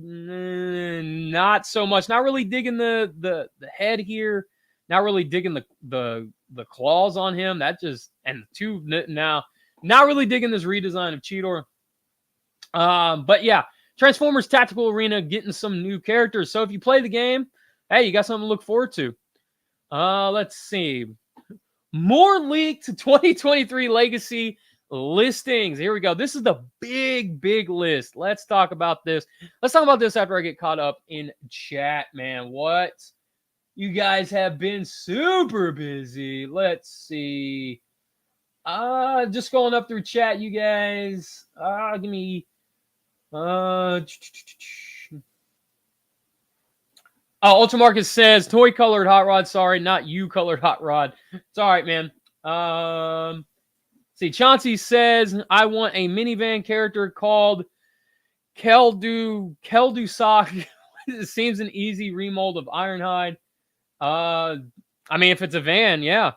not so much. Not really digging the head here. Not really digging the claws on him. That just, and the two now. Not really digging this redesign of Cheetor. But yeah, Transformers Tactical Arena getting some new characters. So if you play the game, hey, you got something to look forward to. Let's see. More leaked 2023 Legacy listings. Here we go. This is the big list. Let's talk about this. Let's talk about this after I get caught up in chat, man. What? You guys have been super busy. Let's see. Just scrolling up through chat, you guys. Give me Ultramarcus says toy colored hot rod. Sorry, not you colored hot rod. It's all right, man. See, Chauncey says I want a minivan character called Keldusak. It seems an easy remold of Ironhide. I mean, if it's a van, yeah.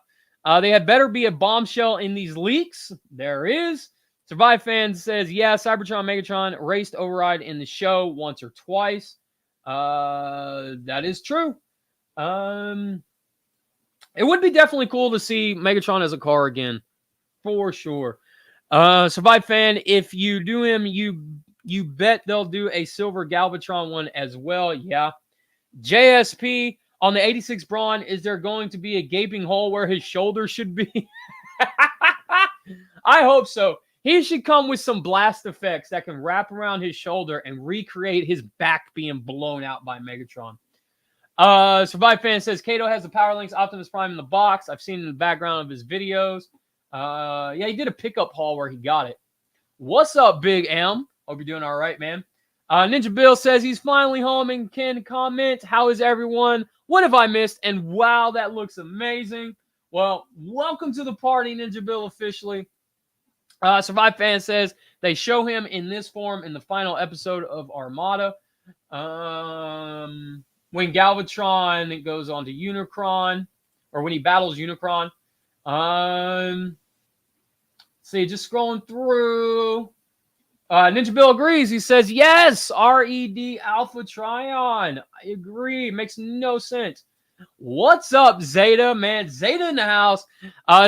They had better be a bombshell in these leaks. There is. Survive Fan says, yeah, Cybertron Megatron raced Override in the show once or twice. That is true. It would be definitely cool to see Megatron as a car again. For sure. Survive Fan, if you do him, you bet they'll do a silver Galvatron one as well. Yeah. JSP, on the 86 Brawn, is there going to be a gaping hole where his shoulder should be? I hope so. He should come with some blast effects that can wrap around his shoulder and recreate his back being blown out by Megatron. Survive Fan says, Kato has the Power Links Optimus Prime in the box. I've seen it in the background of his videos. Yeah, he did a pickup haul where he got it. What's up, Big M? Hope you're doing all right, man. Ninja Bill says he's finally home and can comment. How is everyone? What have I missed? And wow, that looks amazing. Well, welcome to the party, Ninja Bill, officially. Survive Fan says they show him in this form in the final episode of Armada. When Galvatron goes on to Unicron, or when he battles Unicron. See, just scrolling through. Ninja Bill agrees. He says, yes, RED Alpha Trion. I agree. Makes no sense. What's up, Zeta? Man, Zeta in the house.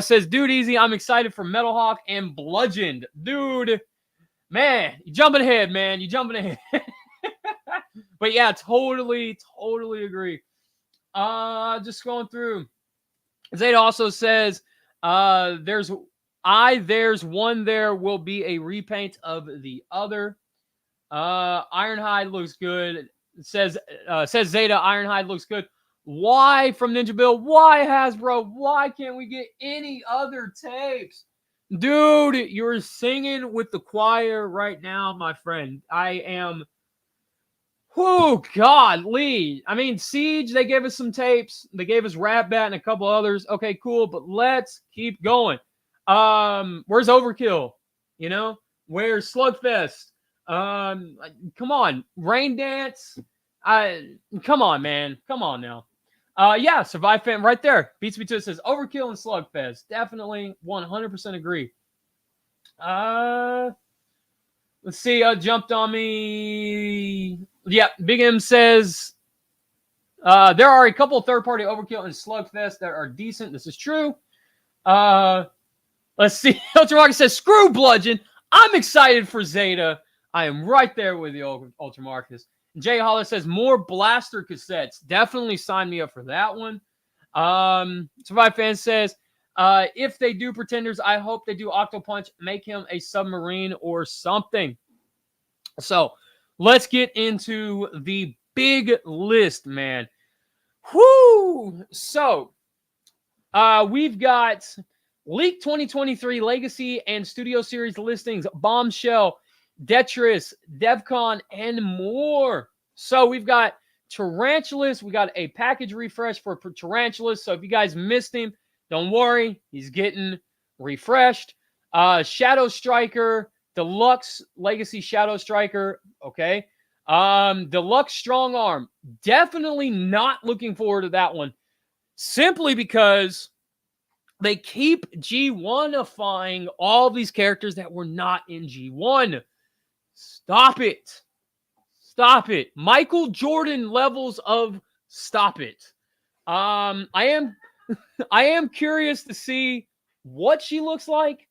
Says, dude, easy. I'm excited for Metal Hawk and Bludgeoned. Dude, man, you jumping ahead, man. You jumping ahead. But yeah, totally agree. Just scrolling through. Zeta also says, there's one there will be a repaint of the other. Ironhide looks good. Says Zeta, Ironhide looks good. Why, from Ninja Bill? Why, Hasbro? Why can't we get any other tapes? Dude, you're singing with the choir right now, my friend. I am... Oh, golly. I mean, Siege, they gave us some tapes. They gave us Ratbat and a couple others. Okay, cool, but let's keep going. Where's Overkill? You know? Where's Slugfest? Come on. Rain Dance? Come on, man. Come on now. Yeah, Survive Fan right there. Beats Me to it says Overkill and Slugfest. Definitely 100% agree. Let's see. Jumped on me. Yeah, Big M says there are a couple of third-party Overkill and Slugfest that are decent. This is true. Let's see. Ultramarcus says, screw Bludgeon. I'm excited for Zeta. I am right there with the Ultramarcus. Jay Holler says, more blaster cassettes. Definitely sign me up for that one. Survive Fan says, if they do Pretenders, I hope they do Octopunch. Make him a submarine or something. So, let's get into the big list, man. Whoo! So, we've got Leak 2023 Legacy and Studio Series listings, Bombshell, Detris, DevCon, and more. So we've got Tarantulas. We got a package refresh for Tarantulas. So if you guys missed him, don't worry. He's getting refreshed. Shadow Striker, Deluxe Legacy Shadow Striker. Okay. Deluxe Strong Arm. Definitely not looking forward to that one. Simply because they keep G1ifying all these characters that were not in G1. Stop it. Stop it. Michael Jordan levels of stop it. I am curious to see what she looks like,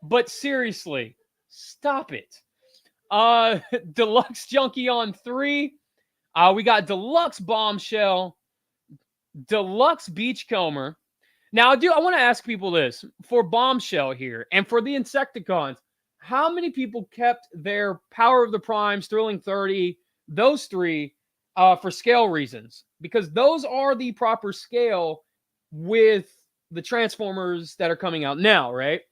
but seriously, stop it. Deluxe Junkion 3. We got Deluxe Bombshell, Deluxe Beachcomber. Now, I want to ask people this. For Bombshell here, and for the Insecticons, how many people kept their Power of the Primes, Thrilling 30, those three, for scale reasons? Because those are the proper scale with the Transformers that are coming out now, right?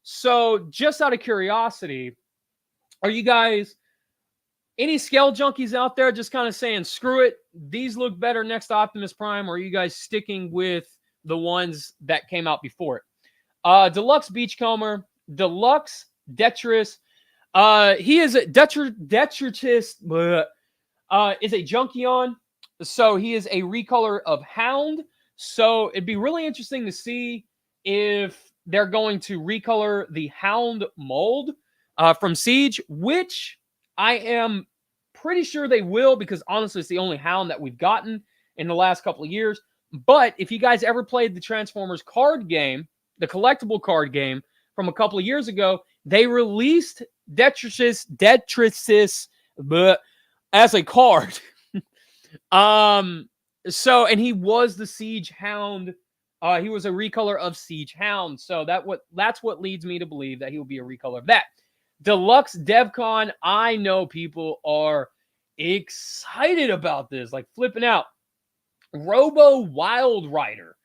So, just out of curiosity, are you guys, any scale junkies out there just kind of saying, screw it, these look better next to Optimus Prime, or are you guys sticking with the ones that came out before it? Deluxe Beachcomber, Deluxe Detris. He is a Detritus, is a Junkion. So he is a recolor of Hound. So it'd be really interesting to see if they're going to recolor the Hound mold from Siege, which I am pretty sure they will, because honestly, it's the only Hound that we've gotten in the last couple of years. But if you guys ever played the Transformers card game, the collectible card game from a couple of years ago, they released Detritus as a card. So, and he was the Siege Hound. He was a recolor of Siege Hound. So that's what leads me to believe that he will be a recolor of that. Deluxe DevCon. I know people are excited about this, like flipping out. Robo Wild Rider.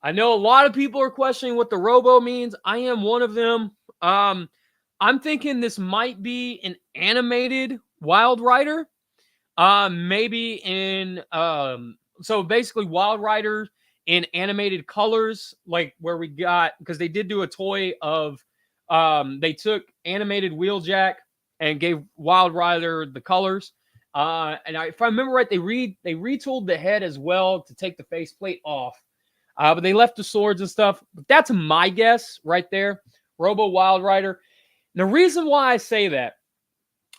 I know a lot of people are questioning what the Robo means. I am one of them. I'm thinking this might be an animated Wild Rider. Maybe in so basically Wild Rider in animated colors, like where we got, because they did do a toy of they took animated Wheeljack and gave Wild Rider the colors. And if I remember right, they retooled the head as well to take the faceplate off. But they left the swords and stuff. But that's my guess right there. Robo Wild Rider. The reason why I say that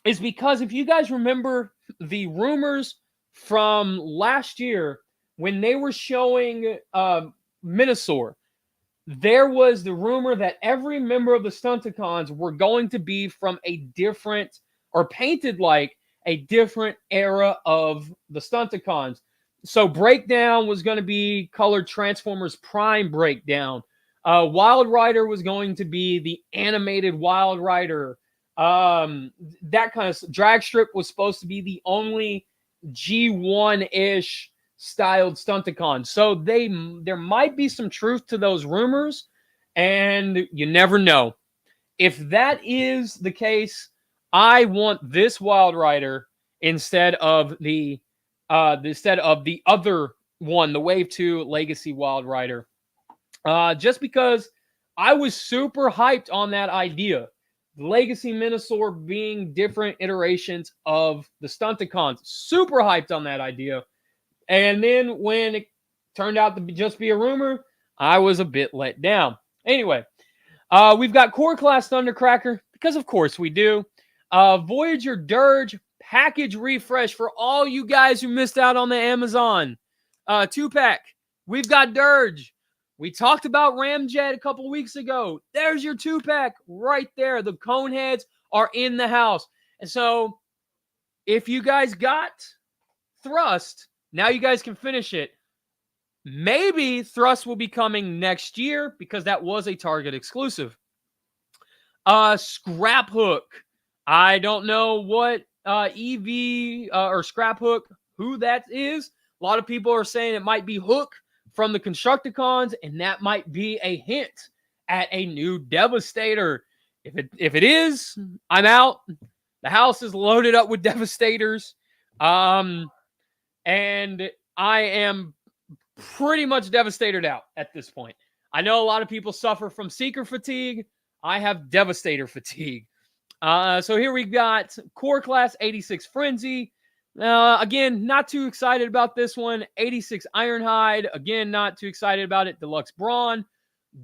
is because if you guys remember the rumors from last year when they were showing Minosaur, there was the rumor that every member of the Stunticons were going to be from a different, or painted like a different era of the Stunticons. So Breakdown was going to be colored Transformers Prime Breakdown. Wild Rider was going to be the animated Wild Rider. That kind of drag strip was supposed to be the only G1-ish styled Stunticon. So there might be some truth to those rumors, and you never know. If that is the case, I want this Wild Rider instead of the other one, the Wave 2 Legacy Wild Rider. Just because I was super hyped on that idea. The Legacy Minosaur being different iterations of the Stunticons. Super hyped on that idea. And then when it turned out to just be a rumor, I was a bit let down. Anyway, we've got Core Class Thundercracker, because of course we do. Voyager Dirge package refresh for all you guys who missed out on the Amazon 2-pack. We've got Dirge. We talked about Ramjet a couple weeks ago. There's your 2-pack right there. The cone heads are in the house. And so if you guys got Thrust, now you guys can finish it. Maybe Thrust will be coming next year because that was a Target exclusive. Scrap Hook. I don't know what EV or Scrap Hook, who that is. A lot of people are saying it might be Hook from the Constructicons, and that might be a hint at a new Devastator. If it is, I'm out. The house is loaded up with Devastators. And I am pretty much Devastated out at this point. I know a lot of people suffer from Seeker fatigue. I have Devastator fatigue. So here we got Core Class 86 Frenzy. Again, not too excited about this one. 86 Ironhide. Again, not too excited about it. Deluxe Brawn.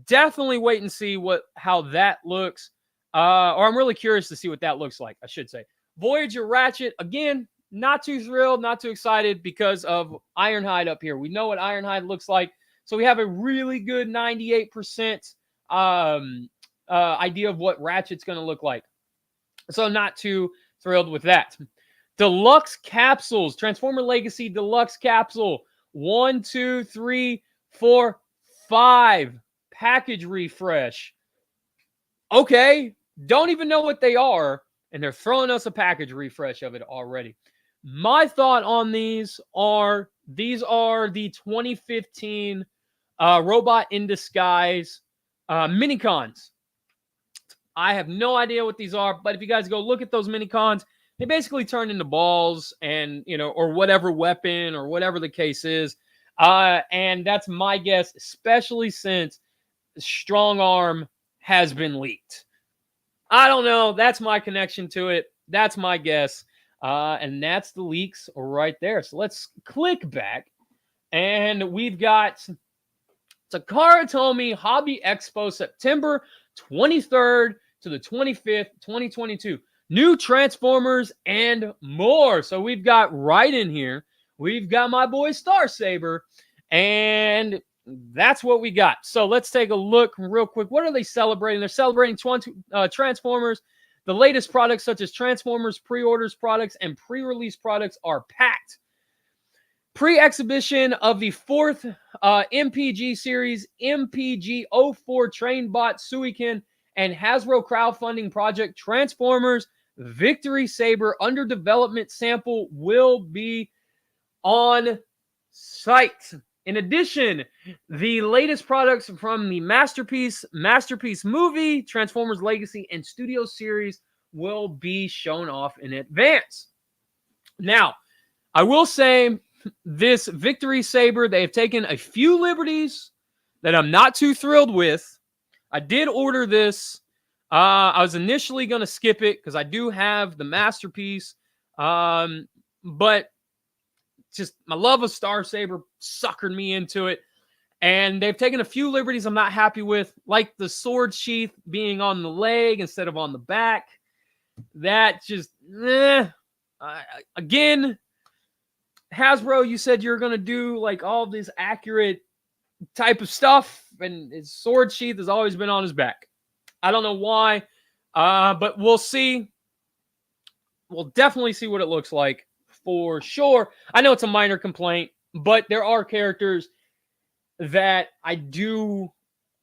Definitely wait and see how that looks. Or I'm really curious to see what that looks like, I should say. Voyager Ratchet. Again, not too thrilled, not too excited because of Ironhide up here. We know what Ironhide looks like. So we have a really good 98% idea of what Ratchet's going to look like. So not too thrilled with that. Deluxe Capsules. Transformer Legacy Deluxe Capsule. 1, 2, 3, 4, 5. Package refresh. Okay. Don't even know what they are. And they're throwing us a package refresh of it already. My thought on these are the 2015 Robot in Disguise Minicons. I have no idea what these are, but if you guys go look at those Minicons, they basically turn into balls and, or whatever weapon or whatever the case is. And that's my guess, especially since Strong Arm has been leaked. I don't know. That's my connection to it. That's my guess. And that's the leaks right there. So let's click back. And we've got Takara Tomy Hobby Expo, September 23rd to the 25th, 2022. New Transformers and more. So we've got right in here. We've got my boy Star Saber. And that's what we got. So let's take a look real quick. What are they celebrating? They're celebrating Transformers. The latest products such as Transformers pre-orders products and pre-release products are packed. Pre-exhibition of the 4th MPG series, MPG-04 Trainbot Suiken and Hasbro crowdfunding project Transformers Victory Saber under development sample will be on site. In addition, the latest products from the Masterpiece movie, Transformers Legacy, and Studio Series will be shown off in advance. Now, I will say this Victory Saber, they have taken a few liberties that I'm not too thrilled with. I did order this. I was initially going to skip it because I do have the Masterpiece. But just my love of Star Saber suckered me into it. And they've taken a few liberties I'm not happy with, like the sword sheath being on the leg instead of on the back. That just, again, Hasbro, you said you're going to do like all this accurate type of stuff, and his sword sheath has always been on his back. I don't know why, but we'll see. We'll definitely see what it looks like for sure. I know it's a minor complaint, but there are characters that I do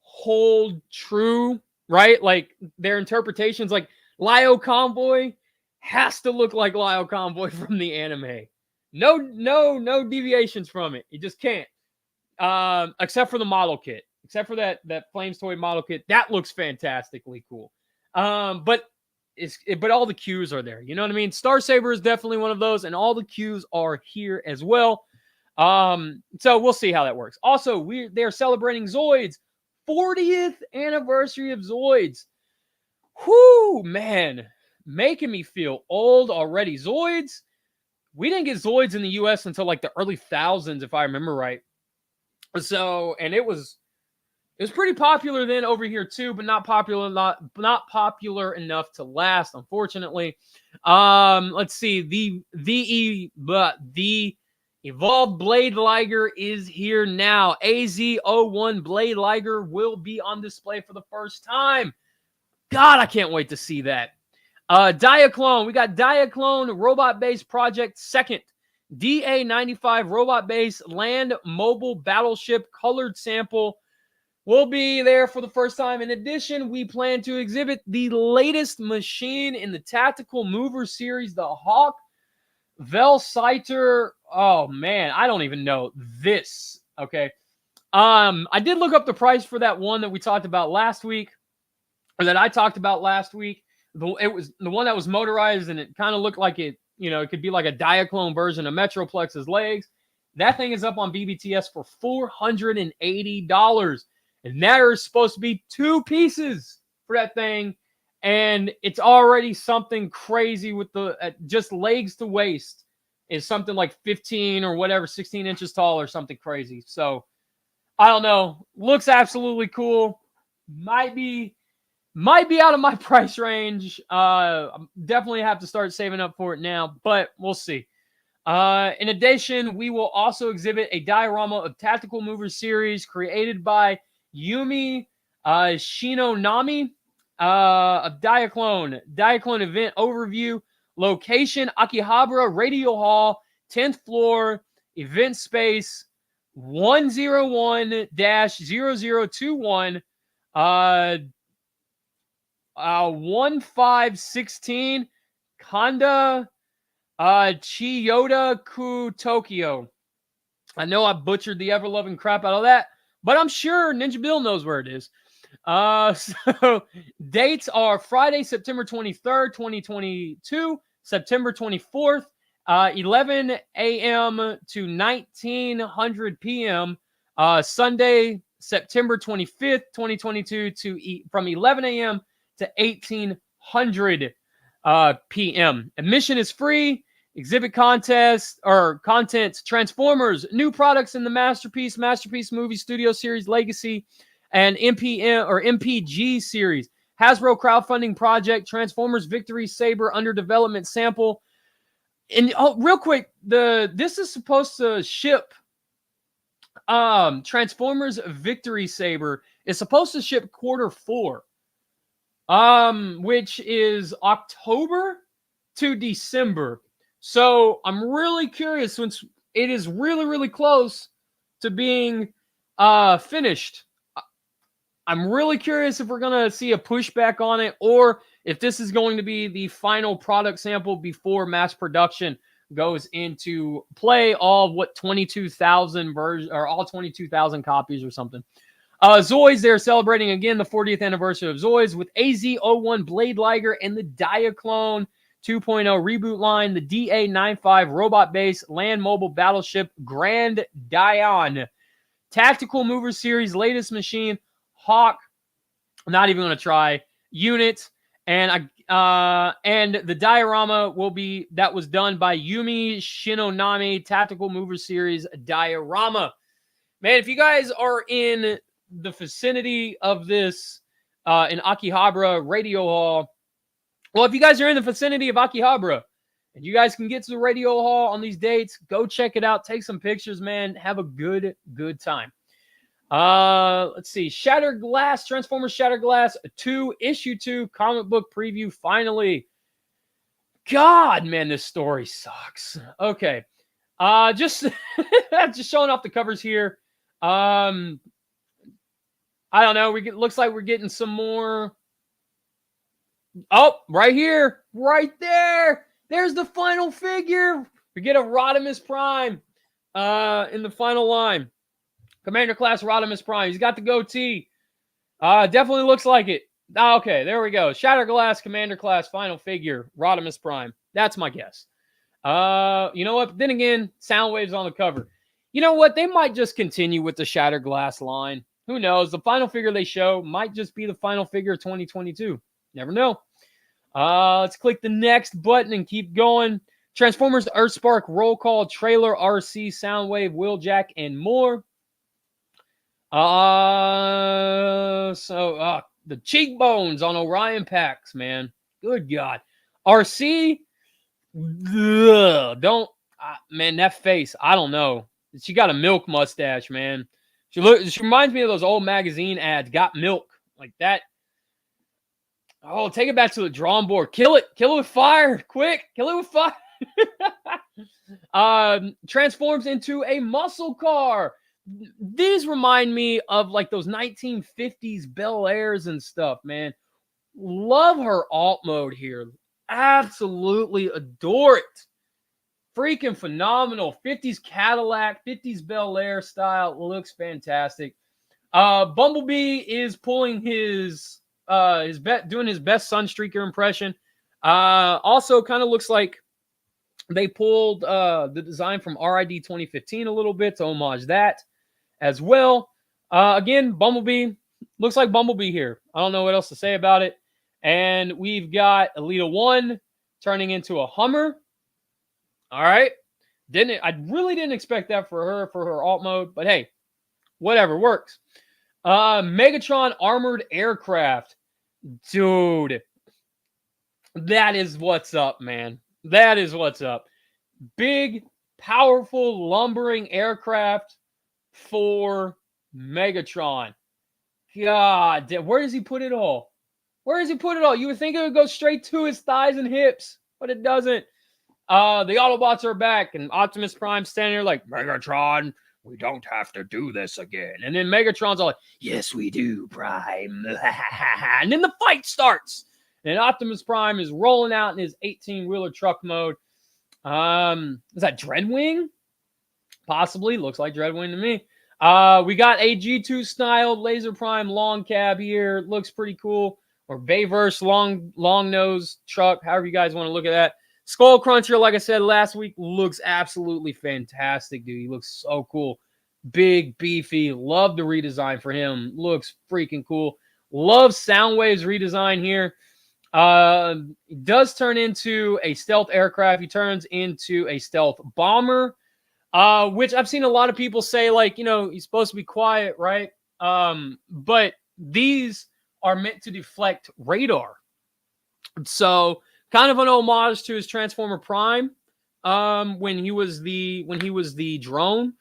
hold true, right? Like their interpretations, like Lio Convoy has to look like Lio Convoy from the anime. No deviations from it. You just can't. Except for the model kit. Except for that Flames Toy model kit. That looks fantastically cool. But all the cues are there. You know what I mean? Star Saber is definitely one of those, and all the cues are here as well. So we'll see how that works. Also, they're celebrating Zoids. 40th anniversary of Zoids. Whoo, man. Making me feel old already. Zoids. We didn't get Zoids in the US until like the early thousands, if I remember right. So, and it was pretty popular then over here too, but not popular enough to last, unfortunately. Let's see. The Evolved Blade Liger is here now. AZ01 Blade Liger will be on display for the first time. God, I can't wait to see that. Diaclone. We got Diaclone robot-based project second. DA95 robot-based land mobile battleship colored sample will be there for the first time. In addition, we plan to exhibit the latest machine in the Tactical Mover series, the Hawk Velocitron. Oh man, I don't even know this. Okay. I did look up the price for that one that we talked about last week, or that I talked about last week. It was the one that was motorized, and it kind of looked like it, you know, it could be like a Diaclone version of Metroplex's legs. That thing is up on BBTS for $480. And there's supposed to be 2 pieces for that thing. And it's already something crazy with the just legs to waist is something like 15 or whatever, 16 inches tall or something crazy. So I don't know. Looks absolutely cool. Might be out of my price range. Definitely have to start saving up for it now, but we'll see. In addition, we will also exhibit a diorama of Tactical Movers series created by Yumi Shinonami of Diaclone. Diaclone event overview. Location, Akihabara Radio Hall, 10th floor, event space, 101-0021, 1516, Kanda, Chiyoda-ku, Tokyo. I know I butchered the ever-loving crap out of that, but I'm sure Ninja Bill knows where it is. So dates are Friday, September 23rd, 2022, September 24th, 11 a.m. to 1900 p.m. Sunday, September 25th, 2022, from 11 a.m. to 1800 p.m. Admission is free. Exhibit contents, Transformers, new products in the Masterpiece Movie Studio Series Legacy, and MPM or MPG series. Hasbro crowdfunding project, Transformers Victory Saber under development sample. And real quick, this is supposed to ship. Transformers Victory Saber is supposed to ship Q4, which is October to December. So I'm really curious, since it is really, really close to being finished. I'm really curious if we're going to see a pushback on it, or if this is going to be the final product sample before mass production goes into play. All 22,000 versions, or all 22,000 copies or something. Zoids, they're celebrating again the 40th anniversary of Zoids with AZ01 Blade Liger and the Diaclone 2.0 reboot line, the DA95 robot-based land mobile battleship Grand Dion. Tactical Mover Series latest machine, Hawk, I'm not even going to try, unit, and the diorama that was done by Yumi Shinonami, Tactical Mover Series diorama. Man, if you guys are in the vicinity of this in Akihabara Radio Hall, well, if you guys are in the vicinity of Akihabara and you guys can get to the Radio Hall on these dates, go check it out. Take some pictures, man. Have a good time. Let's see. Shattered Glass, Transformers Shattered Glass 2, Issue 2, comic book preview, finally. God, man, this story sucks. Okay. Just showing off the covers here. I don't know. Looks like we're getting some more. Oh, right here. Right there. There's the final figure. We get a Rodimus Prime in the final line. Commander Class Rodimus Prime. He's got the goatee. Definitely looks like it. Okay, there we go. Shattered Glass, Commander Class, final figure, Rodimus Prime. That's my guess. You know what? Then again, Soundwave's on the cover. You know what? They might just continue with the Shattered Glass line. Who knows? The final figure they show might just be the final figure of 2022. Never know. Let's click the next button and keep going. Transformers Earthspark Roll Call Trailer, RC, Soundwave, Wheeljack, and more. The cheekbones on Orion packs, man. Good God. RC, man, that face, I don't know. She got a milk mustache, man. She reminds me of those old magazine ads. Got milk like that. Oh, take it back to the drawing board. Kill it with fire, quick. Kill it with fire. Transforms into a muscle car. These remind me of like those 1950s Bel Airs and stuff, man. Love her alt mode here. Absolutely adore it. Freaking phenomenal. 50s Cadillac, 50s Bel Air style. Looks fantastic. Bumblebee is pulling his doing his best Sunstreaker impression. Also kind of looks like they pulled the design from RID 2015 a little bit to homage that as well. Again, Bumblebee looks like Bumblebee here. I don't know what else to say about it. And we've got Alita 1 turning into a Hummer. All right. I really didn't expect that for her alt mode, but hey, whatever, works. Megatron armored aircraft. Dude, that is what's up, man. That is what's up. Big, powerful, lumbering aircraft for Megatron. God, where does he put it all? Where does he put it all? You would think it would go straight to his thighs and hips, but it doesn't. The Autobots are back, and Optimus Prime standing there like, Megatron, we don't have to do this again. And then Megatron's all like, yes, we do, Prime. And then the fight starts. And Optimus Prime is rolling out in his 18-wheeler truck mode. Is that Dreadwing? Possibly. Looks like Dreadwing to me. We got a G2 style Laser Prime long cab here. Looks pretty cool. Or Bayverse long nose truck, however you guys want to look at that. Skull Cruncher, like I said last week, looks absolutely fantastic, dude. He looks so cool. Big, beefy. Love the redesign for him. Looks freaking cool. Love Soundwave's redesign here. He does turn into a stealth aircraft. He turns into a stealth bomber, which I've seen a lot of people say, like, you know, he's supposed to be quiet, right? But these are meant to deflect radar. So kind of an homage to his Transformer Prime when he was the drone.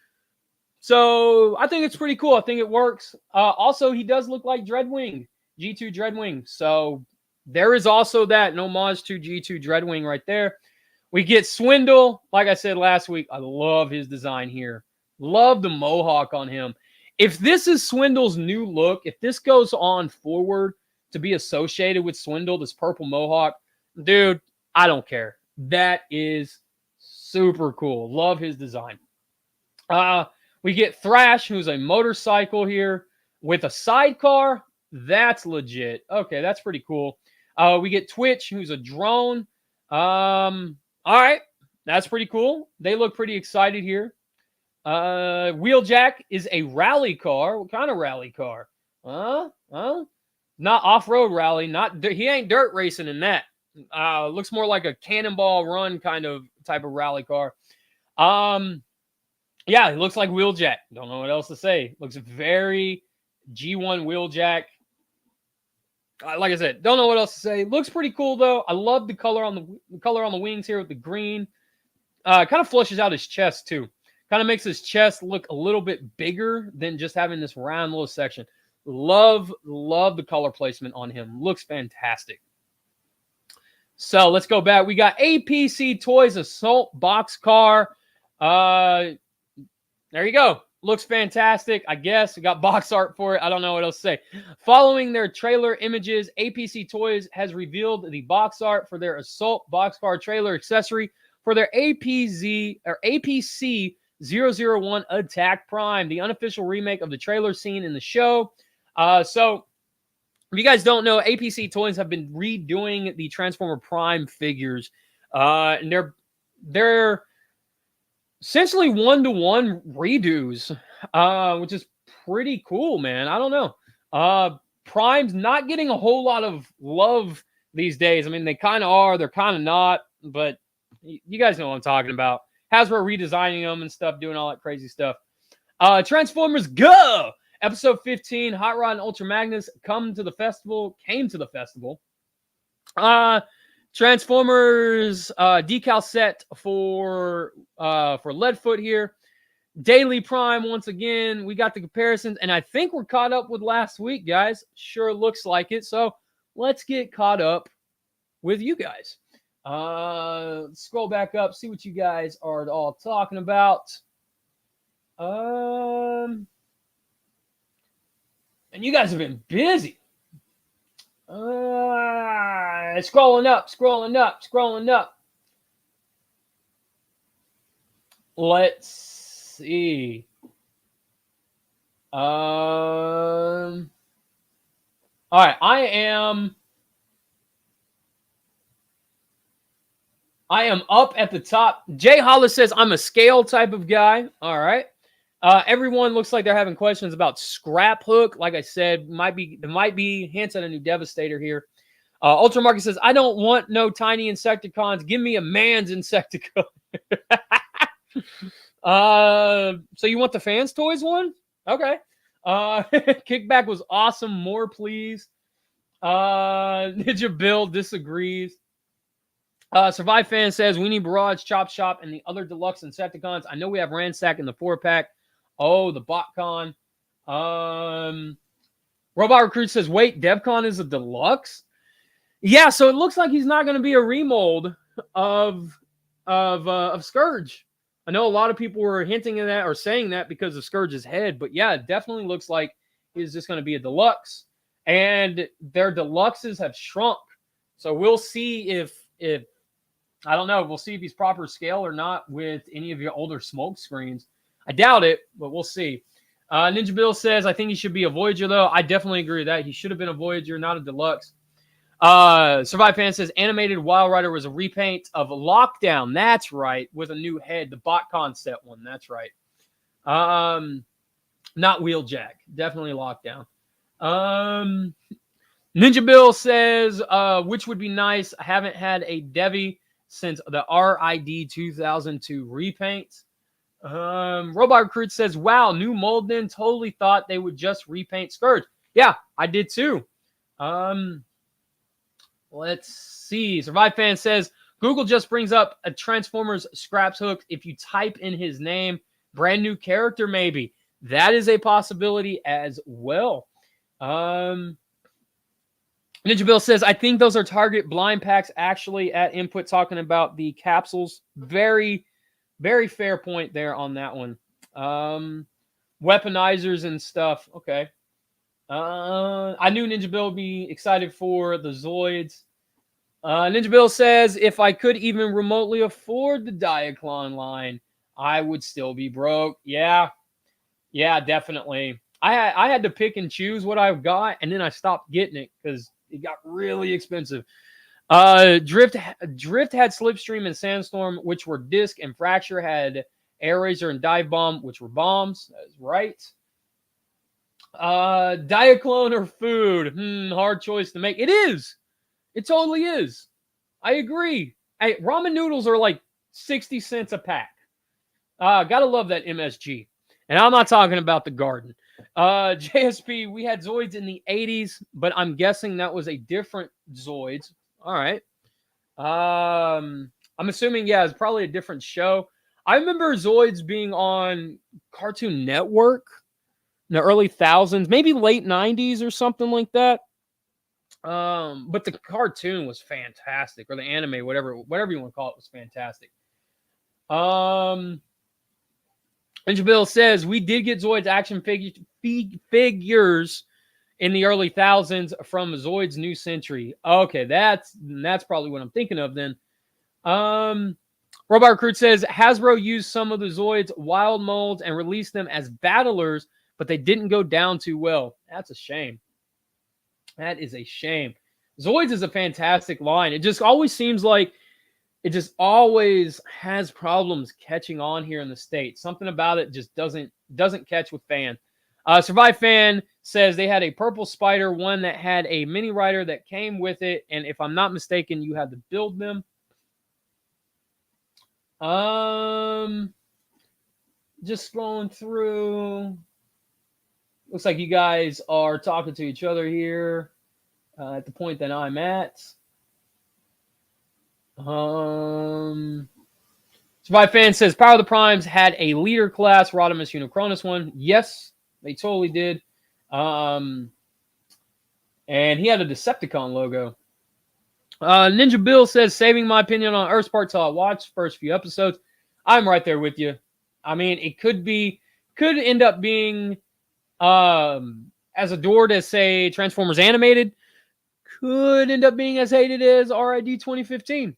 So I think it's pretty cool. I think it works. Also, he does look like Dreadwing, G2 Dreadwing. So there is also that, an homage to G2 Dreadwing right there. We get Swindle. Like I said last week, I love his design here. Love the mohawk on him. If this is Swindle's new look, if this goes on forward to be associated with Swindle, this purple mohawk, dude, I don't care. That is super cool. Love his design. We get Thrash, who's a motorcycle here with a sidecar. That's legit. Okay, that's pretty cool. We get Twitch, who's a drone. All right, that's pretty cool. They look pretty excited here. Wheeljack is a rally car. What kind of rally car? Not off-road rally. He ain't dirt racing in that. Looks more like a cannonball run kind of type of rally car. Yeah, it looks like Wheeljack. Don't know what else to say. Looks very G1 Wheeljack. Like I said, don't know what else to say. Looks pretty cool though. I love the color on the wings here with the green. Kind of flushes out his chest too. Kind of makes his chest look a little bit bigger than just having this round little section. Love the color placement on him. Looks fantastic. So let's go back. We got APC Toys Assault Boxcar. There you go. Looks fantastic, I guess. We got box art for it. I don't know what else to say. Following their trailer images, APC Toys has revealed the box art for their Assault Boxcar trailer accessory for their APC 001 Attack Prime, the unofficial remake of the trailer scene in the show. So if you guys don't know, APC Toys have been redoing the Transformer Prime figures. And they're essentially one-to-one redos, which is pretty cool, man. I don't know. Prime's not getting a whole lot of love these days. I mean, they kind of are. They're kind of not. But you guys know what I'm talking about. Hasbro redesigning them and stuff, doing all that crazy stuff. Transformers Go! Episode 15, Hot Rod and Ultra Magnus came to the festival. Transformers decal set for Leadfoot here. Daily Prime once again. We got the comparisons, and I think we're caught up with last week, guys. Sure looks like it. So let's get caught up with you guys. Scroll back up, see what you guys are all talking about. And you guys have been busy. Scrolling up. Let's see. All right, I am up at the top. Jay Hollis says I'm a scale type of guy. All right. Everyone looks like they're having questions about Scrap Hook. Like I said, there might be hints at a new Devastator here. Ultramarket says, I don't want no tiny Insecticons. Give me a man's Insecticon. So you want the Fans Toys one? Okay. Kickback was awesome. More, please. Ninja Bill disagrees. Survive Fan says, we need Barrage, Chop Shop, and the other deluxe Insecticons. I know we have Ransack in the 4-pack. Oh, the BotCon. Robot Recruit says, wait, DevCon is a deluxe? Yeah, so it looks like he's not going to be a remold of Scourge. I know a lot of people were hinting at that or saying that because of Scourge's head, but yeah, it definitely looks like he's just going to be a deluxe. And their deluxes have shrunk. So we'll see if I don't know, we'll see if he's proper scale or not with any of your older smoke screens. I doubt it, but we'll see. Ninja Bill says, I think he should be a Voyager, though. I definitely agree with that. He should have been a Voyager, not a deluxe. Survive Fan says, animated Wild Rider was a repaint of Lockdown. That's right, with a new head. The BotCon set one. That's right. Not Wheeljack. Definitely Lockdown. Ninja Bill says, which would be nice. I haven't had a Devi since the RID 2002 repaint. Robot Recruit says, wow, new mold then. Totally thought they would just repaint Scourge. Yeah, I did too. Let's see. Survive Fan says, Google just brings up a Transformers Scraps Hook. If you type in his name, brand new character maybe. That is a possibility as well. Ninja Bill says, I think those are Target blind packs actually at Input talking about the capsules. Very, very fair point there on that one. Weaponizers and stuff. Okay. I knew Ninja Bill would be excited for the Zoids. Ninja Bill says, if I could even remotely afford the Diaclone line, I would still be broke. Yeah, definitely. I had to pick and choose what I've got, and then I stopped getting it because it got really expensive. Drift had Slipstream and Sandstorm, which were disc, and Fracture had Air Razor and Dive Bomb, which were bombs. That's right. Diaclone or food? Hard choice to make. It is. It totally is. I agree. Ramen noodles are like 60 cents a pack. Gotta love that MSG. And I'm not talking about the garden. JSP, we had Zoids in the 80s, but I'm guessing that was a different Zoids. All right. I'm assuming, yeah, it's probably a different show. I remember Zoids being on Cartoon Network in the early thousands, maybe late 90s or something like that. But the cartoon was fantastic, or the anime, whatever you want to call it, was fantastic. Ninja Bill says, we did get Zoids action figures in the early thousands from Zoids New Century. Okay, that's probably what I'm thinking of then. Robot Recruit says, Hasbro used some of the Zoids wild molds and released them as battlers, but they didn't go down too well. That's a shame. That is a shame. Zoids is a fantastic line. It just always seems like it just always has problems catching on here in the States. Something about it just doesn't catch with fans. Survive Fan says they had a purple spider, one that had a mini rider that came with it, and if I'm not mistaken, you had to build them. Just scrolling through. Looks like you guys are talking to each other here at the point that I'm at. Survive Fan says Power of the Primes had a leader class Rodimus Unicronus one. Yes, they totally did. And he had a Decepticon logo. Ninja Bill says, saving my opinion on Earthspark till I watched first few episodes. I'm right there with you. I mean, it could end up being as adored as, say, Transformers Animated. Could end up being as hated as RID 2015.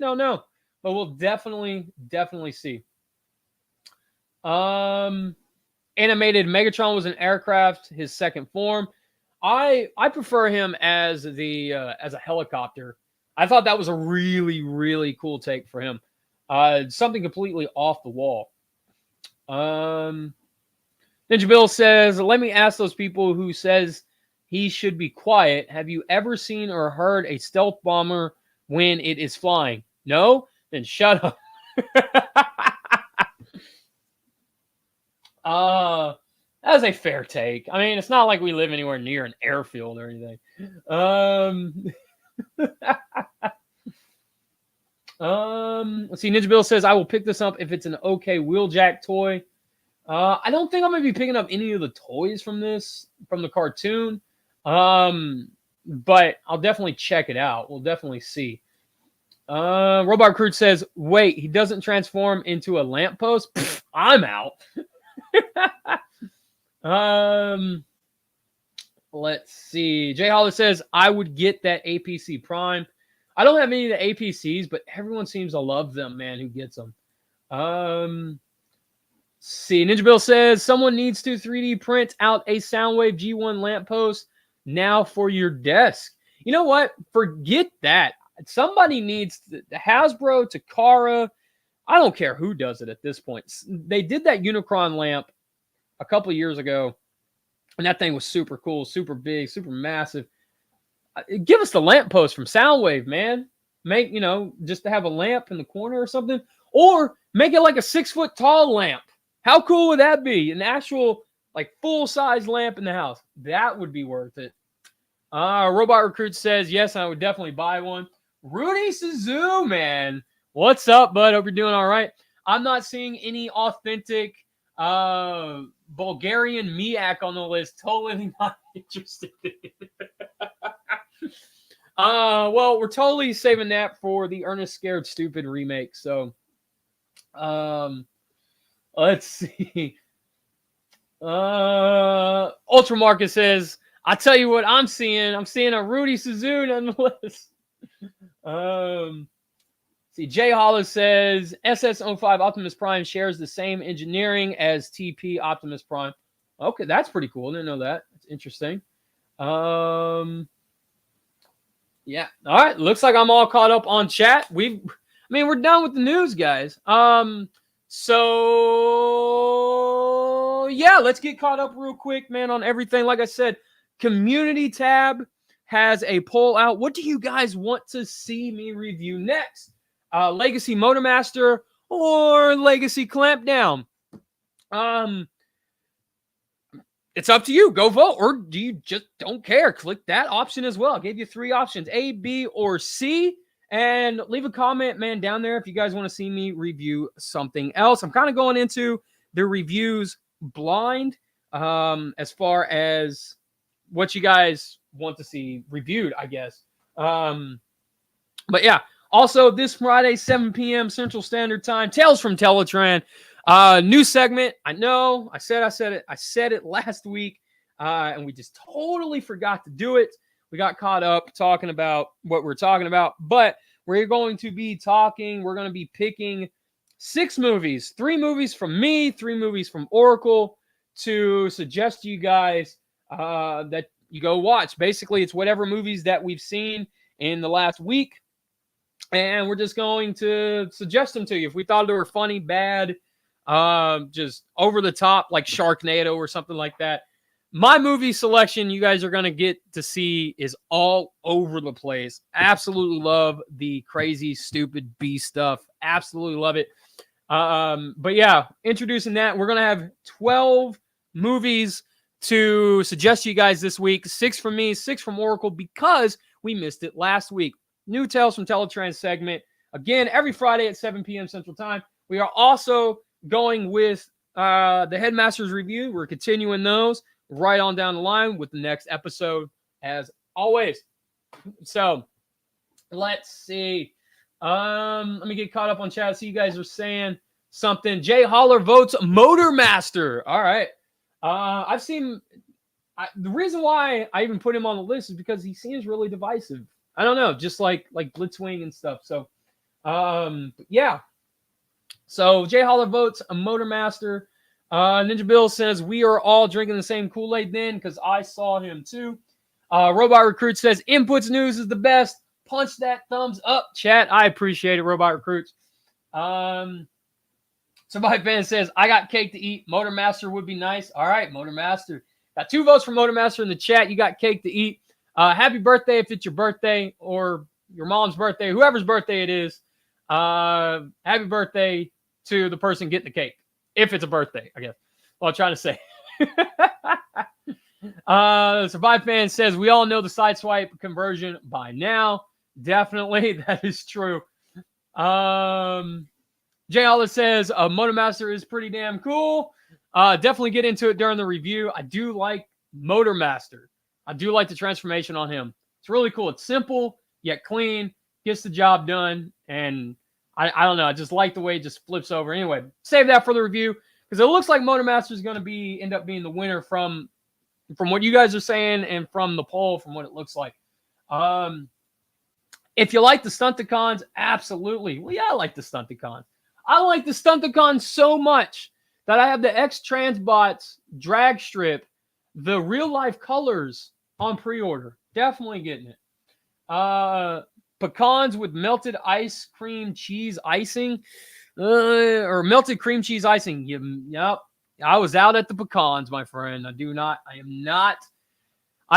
No. But we'll definitely see. Animated Megatron was an aircraft, his second form. I prefer him as a helicopter. I thought that was a really, really cool take for him. Something completely off the wall. Ninja Bill says, let me ask those people who says he should be quiet. Have you ever seen or heard a stealth bomber when it is flying? No? Then shut up. That's a fair take. I mean, it's not like we live anywhere near an airfield or anything. Let's see. Ninja Bill says, I will pick this up if it's an okay Wheeljack toy. I don't think I'm going to be picking up any of the toys from the cartoon. But I'll definitely check it out. We'll definitely see. Robot Recruit says, wait, he doesn't transform into a lamppost? Pfft, I'm out. Let's see. Jay Holler says, I would get that APC Prime. I don't have any of the APCs, but everyone seems to love them, man, who gets them. See, Ninja Bill says, someone needs to 3D print out a Soundwave G1 lamppost now for your desk. You know what? Forget that. Somebody needs the Hasbro, Takara. I don't care who does it at this point. They did that Unicron lamp a couple of years ago, and that thing was super cool, super big, super massive. Give us the lamppost from Soundwave, man. Make, just to have a lamp in the corner or something. Or make it like a 6-foot tall lamp. How cool would that be? An actual, like, full-size lamp in the house. That would be worth it. Robot Recruit says, yes, I would definitely buy one. Rudy Suzu, man. What's up, bud? Hope you're doing all right. I'm not seeing any authentic Bulgarian Miak on the list. Totally not interested in it. Well, we're totally saving that for the Ernest Scared Stupid remake. So, let's see. Ultramarket says, I tell you what I'm seeing. I'm seeing a Rudy Suzu on the list. See, Jay Hollis says SS05 Optimus Prime shares the same engineering as TP Optimus Prime. Okay, that's pretty cool. Didn't know that. That's interesting. Yeah. All right. Looks like I'm all caught up on chat. We're done with the news, guys. So yeah, let's get caught up real quick, man, on everything. Like I said, community tab has a poll out. What do you guys want to see me review next? Legacy Motormaster or Legacy Clampdown? It's up to you. Go vote. Or do you just don't care? Click that option as well. I gave you 3 options, A, B, or C. And leave a comment, man, down there if you guys want to see me review something else. I'm kind of going into the reviews blind as far as what you guys want to see reviewed, I guess. But yeah, also this Friday, 7 p.m. Central Standard Time, Tales from Teletran. New segment. I know. I said it. I said it last week, and we just totally forgot to do it. We got caught up talking about what we're talking about, but we're going to be picking 6 movies, 3 movies from me, 3 movies from Oracle to suggest to you guys that you go watch. Basically, it's whatever movies that we've seen in the last week, and we're just going to suggest them to you. If we thought they were funny, bad, just over the top, like Sharknado or something like that. My movie selection you guys are going to get to see is all over the place. Absolutely love the crazy, stupid B stuff. Absolutely love it. But yeah, introducing that, we're going to have 12 movies to suggest to you guys this week. 6 from me, 6 from Oracle, because we missed it last week. new Tales from Teletrans segment. Again, every Friday at 7 p.m. Central Time. We are also going with the Headmaster's Review. We're continuing those right on down the line with the next episode, as always. So, let's see. Let me get caught up on chat. See, you guys are saying something. Jay Holler votes Motor Master. All right. I've seen... the reason why I even put him on the list is because he seems really divisive. I don't know, just like Blitzwing and stuff. So, yeah. So Jay Holler votes a Motor Master. Ninja Bill says we are all drinking the same Kool-Aid then because I saw him too. Robot Recruit says Inputs News is the best. Punch that thumbs up, chat. I appreciate it, Robot Recruits. Somebody fan says I got cake to eat. Motor Master would be nice. All right, Motor Master. Got 2 votes for Motor Master in the chat. You got cake to eat. Happy birthday if it's your birthday or your mom's birthday, whoever's birthday it is. Happy birthday to the person getting the cake. If it's a birthday, I guess. Well, I'm trying to say. Survive Fan says, we all know the side swipe conversion by now. Definitely, that is true. Jay Holler says, Motor Master is pretty damn cool. Definitely get into it during the review. I do like Motor Master. I do like the transformation on him. It's really cool. It's simple, yet clean. Gets the job done. And I don't know. I just like the way it just flips over. Anyway, save that for the review because it looks like Motor Master is going to end up being the winner from what you guys are saying and from the poll, from what it looks like. If you like the Stunticons, absolutely. Well, yeah, I like the Stunticons. I like the Stunticons so much that I have the X-Transbots drag strip, the real-life colors on pre-order. Definitely getting it. Pecans with melted ice cream cheese icing. Or melted cream cheese icing. Yep. I was out at the pecans, my friend. I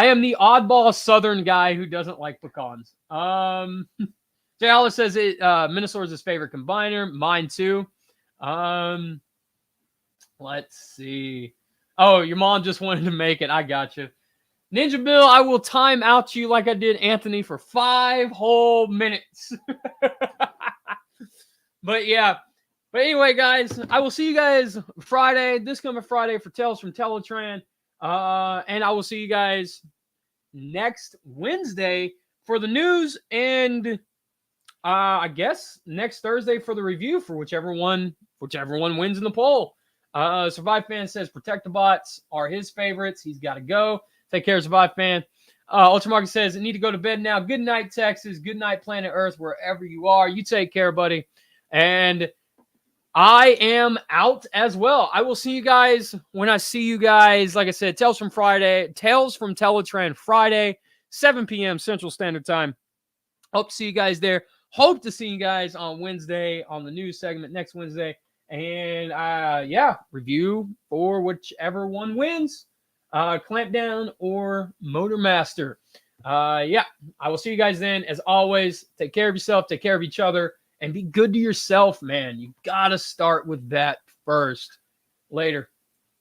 am the oddball Southern guy who doesn't like pecans. Jay Holler says Minosaur's his favorite combiner. Mine too. Let's see. Oh, your mom just wanted to make it. I got you. Ninja Bill, I will time out you like I did Anthony for 5 whole minutes. But yeah. But anyway, guys, I will see you guys Friday, this coming Friday for Tales from Teletran. And I will see you guys next Wednesday for the news and I guess next Thursday for the review for whichever one wins in the poll. Survive Fan says Protectobots are his favorites. He's got to go. Take care, Survive Fan. Ultramarket says, I need to go to bed now. Good night, Texas. Good night, Planet Earth, wherever you are. You take care, buddy. And I am out as well. I will see you guys when I see you guys. Like I said, Tales from Teletran Friday, 7 p.m. Central Standard Time. Hope to see you guys there. Hope to see you guys on Wednesday on the news segment next Wednesday. And yeah, review for whichever one wins. Clampdown or Motor Master. Yeah, I will see you guys then. As always, take care of yourself, take care of each other, and be good to yourself, man. You got to start with that first. Later.